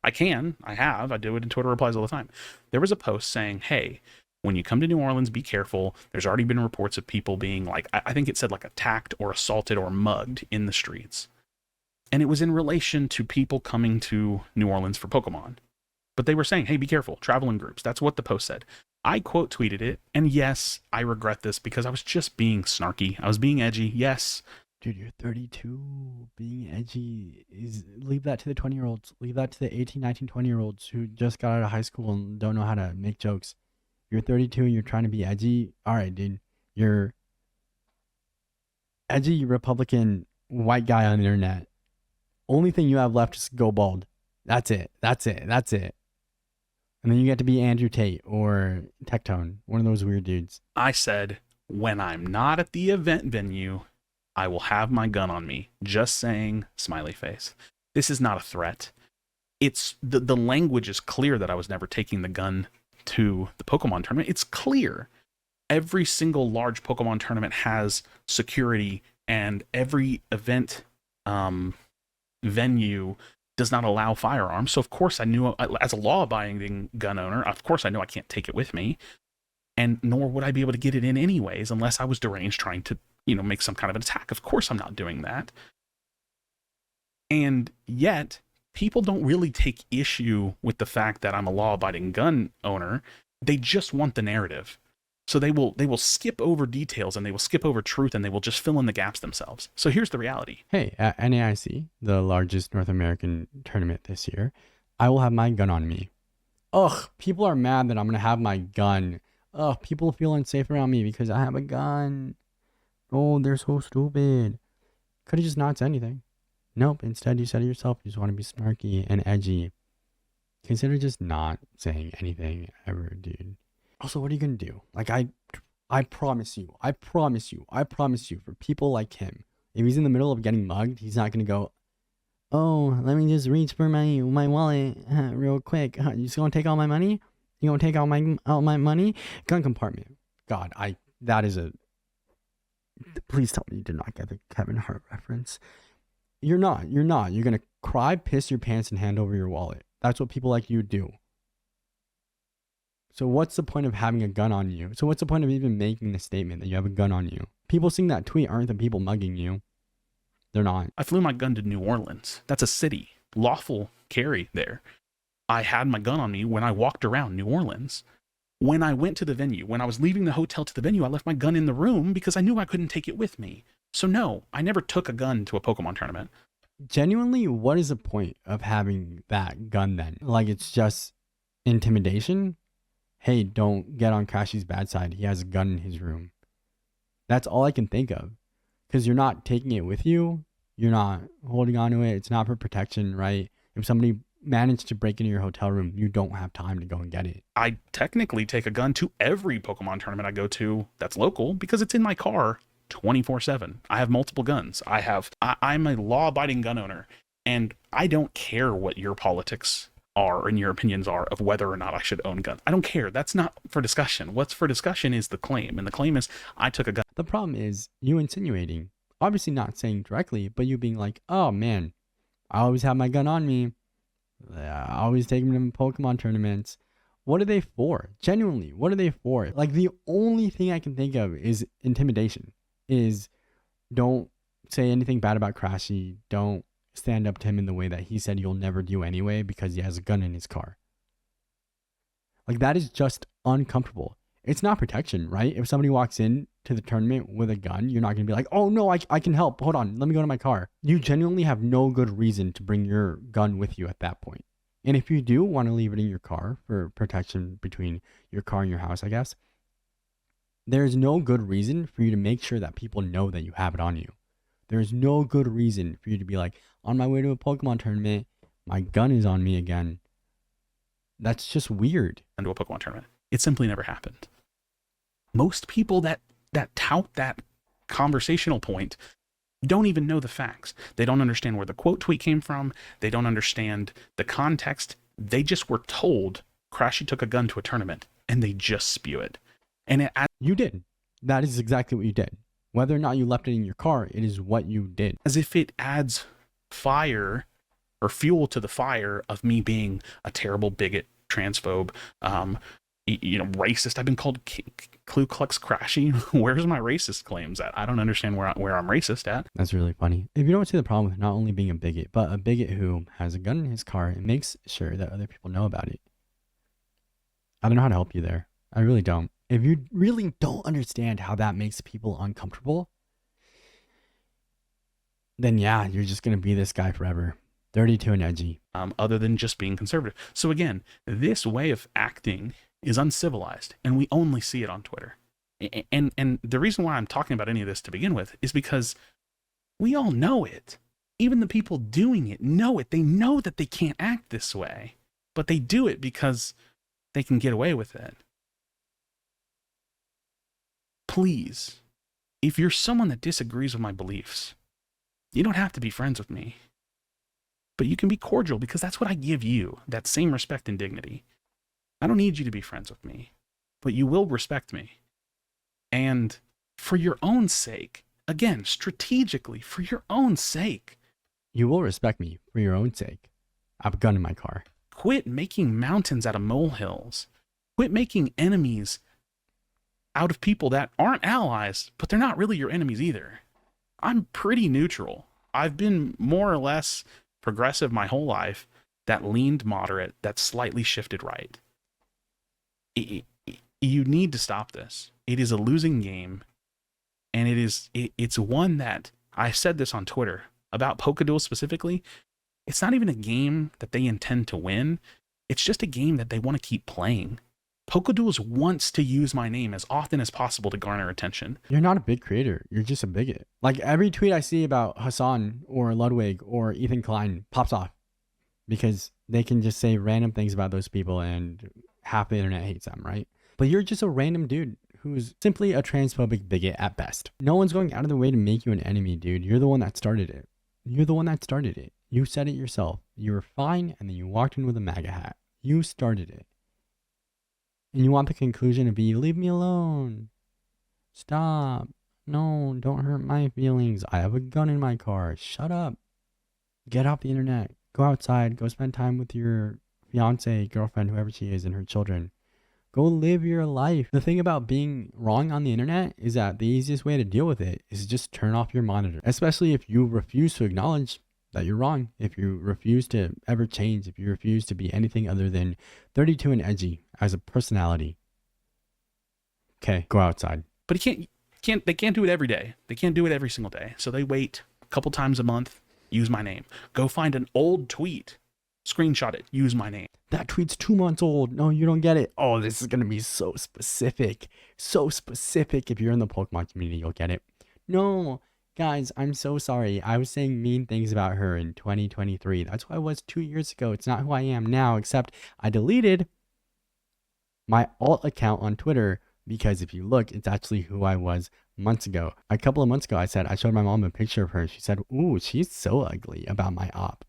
I do it in Twitter replies all the time. There was a post saying, hey, when you come to New Orleans, be careful. There's already been reports of people being I think it said attacked or assaulted or mugged in the streets. And it was in relation to people coming to New Orleans for Pokemon. But they were saying, hey, be careful, travel in groups. That's what the post said. I quote tweeted it. And yes, I regret this because I was just being snarky. I was being edgy. Yes. Dude, you're 32. Being edgy leave that to the 20-year-olds. Leave that to the 18, 19, 20-year-olds who just got out of high school and don't know how to make jokes. You're 32 and you're trying to be edgy. All right, dude. You're edgy Republican white guy on the internet. Only thing you have left is go bald. That's it. And then you get to be Andrew Tate or Tectone, one of those weird dudes. I said, when I'm not at the event venue, I will have my gun on me. Just saying, smiley face. This is not a threat. It's the language is clear that I was never taking the gun to the Pokemon tournament. It's clear. Every single large Pokemon tournament has security, and every event venue does not allow firearms. So of course I knew, as a law-abiding gun owner, of course I know I can't take it with me, and nor would I be able to get it in anyways unless I was deranged trying to, make some kind of an attack. Of course I'm not doing that. And yet people don't really take issue with the fact that I'm a law-abiding gun owner. They just want the narrative. So they will skip over details, and they will skip over truth, and they will just fill in the gaps themselves. So here's the reality. Hey, at NAIC, the largest North American tournament this year, I will have my gun on me. Ugh, people are mad that I'm going to have my gun. Ugh, people feel unsafe around me because I have a gun. Oh, they're so stupid. Could have just not said anything. Nope, instead you said it yourself. You just want to be snarky and edgy. Consider just not saying anything ever, dude. Also, what are you going to do? I promise you, for people like him, if he's in the middle of getting mugged, he's not going to go, oh, let me just reach for my wallet real quick. You just gonna take all my money? You gonna take all my money? Gun compartment. God, that is a. Please tell me you did not get the Kevin Hart reference. You're not. You're gonna cry, piss your pants, and hand over your wallet. That's what people like you do. So what's the point of having a gun on you? So what's the point of even making the statement that you have a gun on you? People seeing that tweet aren't the people mugging you. They're not. I flew my gun to New Orleans. That's a city. Lawful carry there. I had my gun on me when I walked around New Orleans. When I went to the venue, when I was leaving the hotel to the venue, I left my gun in the room because I knew I couldn't take it with me. So no, I never took a gun to a Pokemon tournament. Genuinely, what is the point of having that gun then? Like, it's just intimidation? Hey, don't get on Crashy's bad side. He has a gun in his room. That's all I can think of. Because you're not taking it with you. You're not holding on to it. It's not for protection, right? If somebody managed to break into your hotel room, you don't have time to go and get it. I technically take a gun to every Pokemon tournament I go to that's local because it's in my car 24/7. I have multiple guns. I'm a law-abiding gun owner, and I don't care what your politics are and your opinions are of whether or not I should own guns. I don't care. That's not for discussion. What's for discussion is the claim, and the claim is I took a gun. The problem is you insinuating, obviously not saying directly, but you being like, oh man, I always have my gun on me. I always take them to Pokemon tournaments. What are they for? Genuinely, what are they for? Like, the only thing I can think of is intimidation. Is don't say anything bad about Crashy. Don't stand up to him in the way that he said you'll never do anyway because he has a gun in his car. Like, that is just uncomfortable. It's not protection, right? If somebody walks in to the tournament with a gun, you're not going to be like, oh no, I can help. Hold on, let me go to my car. You genuinely have no good reason to bring your gun with you at that point. And if you do want to leave it in your car for protection between your car and your house, I guess, there's no good reason for you to make sure that people know that you have it on you. There's no good reason for you to be like, on my way to a Pokemon tournament, my gun is on me again. That's just weird. Into a Pokemon tournament. It simply never happened. Most people that tout that conversational point don't even know the facts. They don't understand where the quote tweet came from. They don't understand the context. They just were told Crashy took a gun to a tournament, and they just spew it. And you did. That is exactly what you did. Whether or not you left it in your car, it is what you did. As if it adds fire or fuel to the fire of me being a terrible bigot, transphobe, racist. I've been called Ku Klux Crashy. Where's my racist claims at? I don't understand where I'm racist at. That's really funny. If you don't see the problem with not only being a bigot, but a bigot who has a gun in his car and makes sure that other people know about it, I don't know how to help you there. I really don't. If you really don't understand how that makes people uncomfortable, then yeah, you're just going to be this guy forever. 32 and edgy. Other than just being conservative. So again, this way of acting is uncivilized, and we only see it on Twitter. And the reason why I'm talking about any of this to begin with is because we all know it. Even the people doing it know it. They know that they can't act this way, but they do it because they can get away with it. Please, if you're someone that disagrees with my beliefs, you don't have to be friends with me. But you can be cordial because that's what I give you, that same respect and dignity. I don't need you to be friends with me, but you will respect me. And for your own sake, again, strategically, for your own sake. You will respect me for your own sake. I have a gun in my car. Quit making mountains out of molehills. Quit making enemies out of people that aren't allies, but they're not really your enemies either. I'm pretty neutral. I've been more or less progressive my whole life, that leaned moderate, that slightly shifted right. You need to stop this. It is a losing game, and it's one that, I said this on Twitter about Pokeduel specifically, it's not even a game that they intend to win. It's just a game that they want to keep playing. Pokeduels wants to use my name as often as possible to garner attention. You're not a big creator. You're just a bigot. Like, every tweet I see about Hassan or Ludwig or Ethan Klein pops off because they can just say random things about those people and half the internet hates them, right? But you're just a random dude who's simply a transphobic bigot at best. No one's going out of their way to make you an enemy, dude. You're the one that started it. You're the one that started it. You said it yourself. You were fine, and then you walked in with a MAGA hat. You started it. And you want the conclusion to be, leave me alone. Stop. No, don't hurt my feelings. I have a gun in my car. Shut up. Get off the internet. Go outside. Go spend time with your fiance, girlfriend, whoever she is, and her children. Go live your life. The thing about being wrong on the internet is that the easiest way to deal with it is just turn off your monitor, especially if you refuse to acknowledge that you're wrong, if you refuse to ever change, if you refuse to be anything other than 32 and edgy as a personality. Okay, go outside. But they can't do it every day. They can't do it every single day. So they wait a couple times a month, use my name. Go find an old tweet, screenshot it, use my name. That tweet's 2 months old. No, you don't get it. Oh, this is going to be so specific. So specific. If you're in the Pokemon community, you'll get it. No, guys, I'm so sorry. I was saying mean things about her in 2023. That's who I was 2 years ago. It's not who I am now, except I deleted my alt account on Twitter because if you look, it's actually who I was months ago. A couple of months ago, I showed my mom a picture of her. She said, ooh, she's so ugly about my op.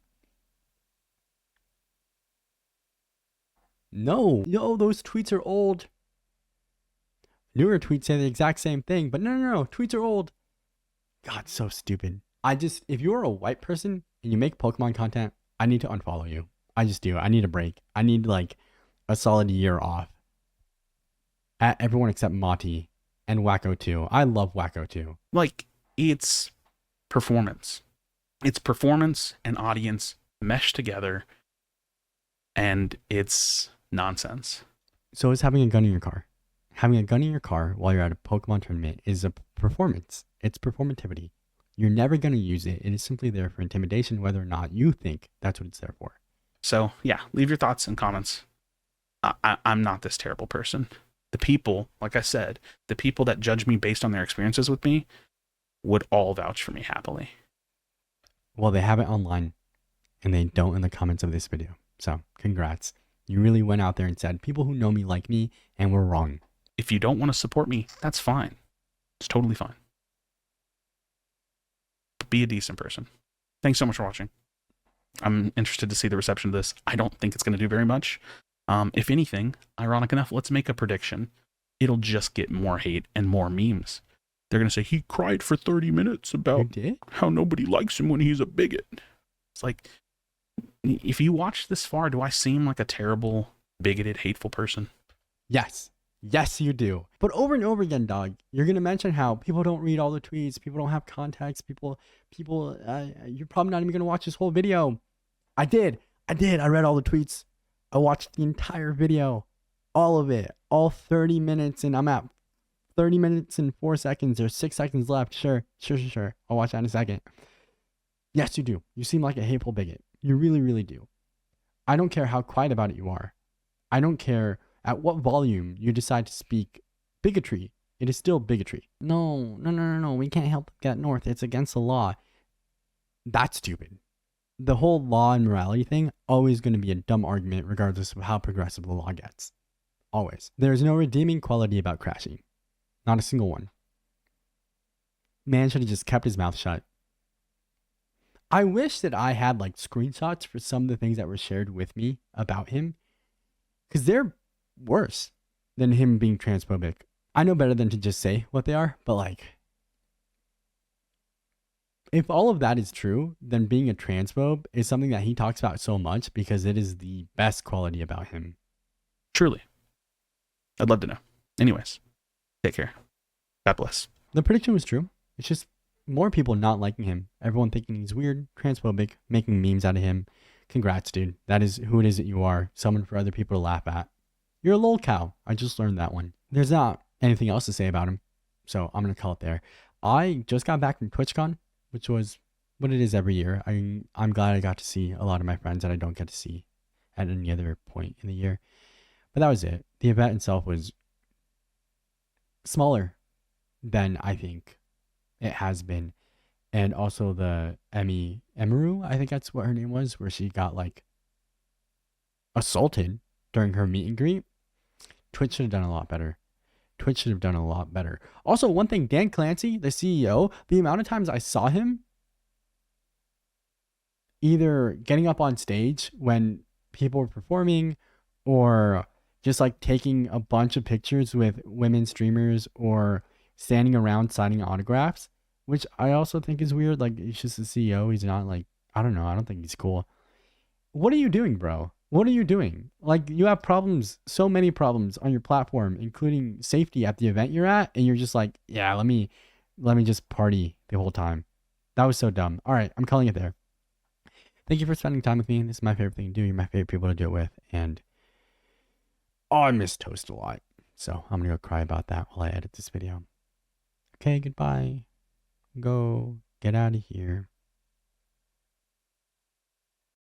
No, those tweets are old. Newer tweets say the exact same thing, but no, tweets are old. God, so stupid. If you're a white person and you make Pokemon content, I need to unfollow you. I just do. I need a break. I need like a solid year off. At everyone except Mati and Wacko 2. I love Wacko 2. Like, it's performance. It's performance and audience meshed together, and it's nonsense. So is having a gun in your car. Having a gun in your car while you're at a Pokemon tournament is a performance. It's performativity. You're never going to use it. It is simply there for intimidation, whether or not you think that's what it's there for. So, yeah, leave your thoughts and comments. I'm not this terrible person. The people, like I said, the people that judge me based on their experiences with me would all vouch for me happily. Well, they have it online, and they don't in the comments of this video. So, congrats. You really went out there and said, people who know me like me, and we're wrong. If you don't want to support me, that's fine. It's totally fine. But be a decent person. Thanks so much for watching. I'm interested to see the reception of this. I don't think it's going to do very much. If anything, ironic enough, let's make a prediction. It'll just get more hate and more memes. They're going to say, he cried for 30 minutes about how nobody likes him when he's a bigot. It's like, if you watch this far, do I seem like a terrible, bigoted, hateful person? Yes. Yes, you do. But over and over again, dog, you're going to mention how people don't read all the tweets. People don't have context. You're probably not even going to watch this whole video. I did. I read all the tweets. I watched the entire video. All of it. All 30 minutes. And I'm at 30 minutes and 4 seconds. There's 6 seconds left. Sure. I'll watch that in a second. Yes, you do. You seem like a hateful bigot. You really, really do. I don't care how quiet about it you are. I don't care at what volume you decide to speak bigotry. It is still bigotry. No. We can't help get north. It's against the law. That's stupid. The whole law and morality thing, always going to be a dumb argument regardless of how progressive the law gets. Always. There's no redeeming quality about crashing. Not a single one. Man should have just kept his mouth shut. I wish that I had like screenshots for some of the things that were shared with me about him, because they're worse than him being transphobic. I know better than to just say what they are, but like, if all of that is true, then being a transphobe is something that he talks about so much because it is the best quality about him. Truly. I'd love to know. Anyways, take care. God bless. The prediction was true. It's just more people not liking him. Everyone thinking he's weird, transphobic, making memes out of him. Congrats, dude. That is who it is that you are. Someone for other people to laugh at. You're a lol cow. I just learned that one. There's not anything else to say about him, so I'm going to call it there. I just got back from TwitchCon, which was what it is every year. I'm glad I got to see a lot of my friends that I don't get to see at any other point in the year. But that was it. The event itself was smaller than I think it has been. And also the Emiru, I think that's what her name was, where she got like assaulted during her meet and greet. Twitch should have done a lot better. Also, one thing, Dan Clancy, the CEO, the amount of times I saw him either getting up on stage when people were performing, or just like taking a bunch of pictures with women streamers, or standing around signing autographs, which I also think is weird. Like, he's just the CEO. He's not like, I don't know. I don't think he's cool. What are you doing, bro? What are you doing? Like, you have problems, so many problems on your platform, including safety at the event you're at, and you're just like, yeah, let me just party the whole time. That was so dumb. All right, I'm calling it there. Thank you for spending time with me. This is my favorite thing to do. You're my favorite people to do it with, and oh, I miss Toast a lot. So I'm gonna go cry about that while I edit this video. Okay, goodbye. Go get out of here.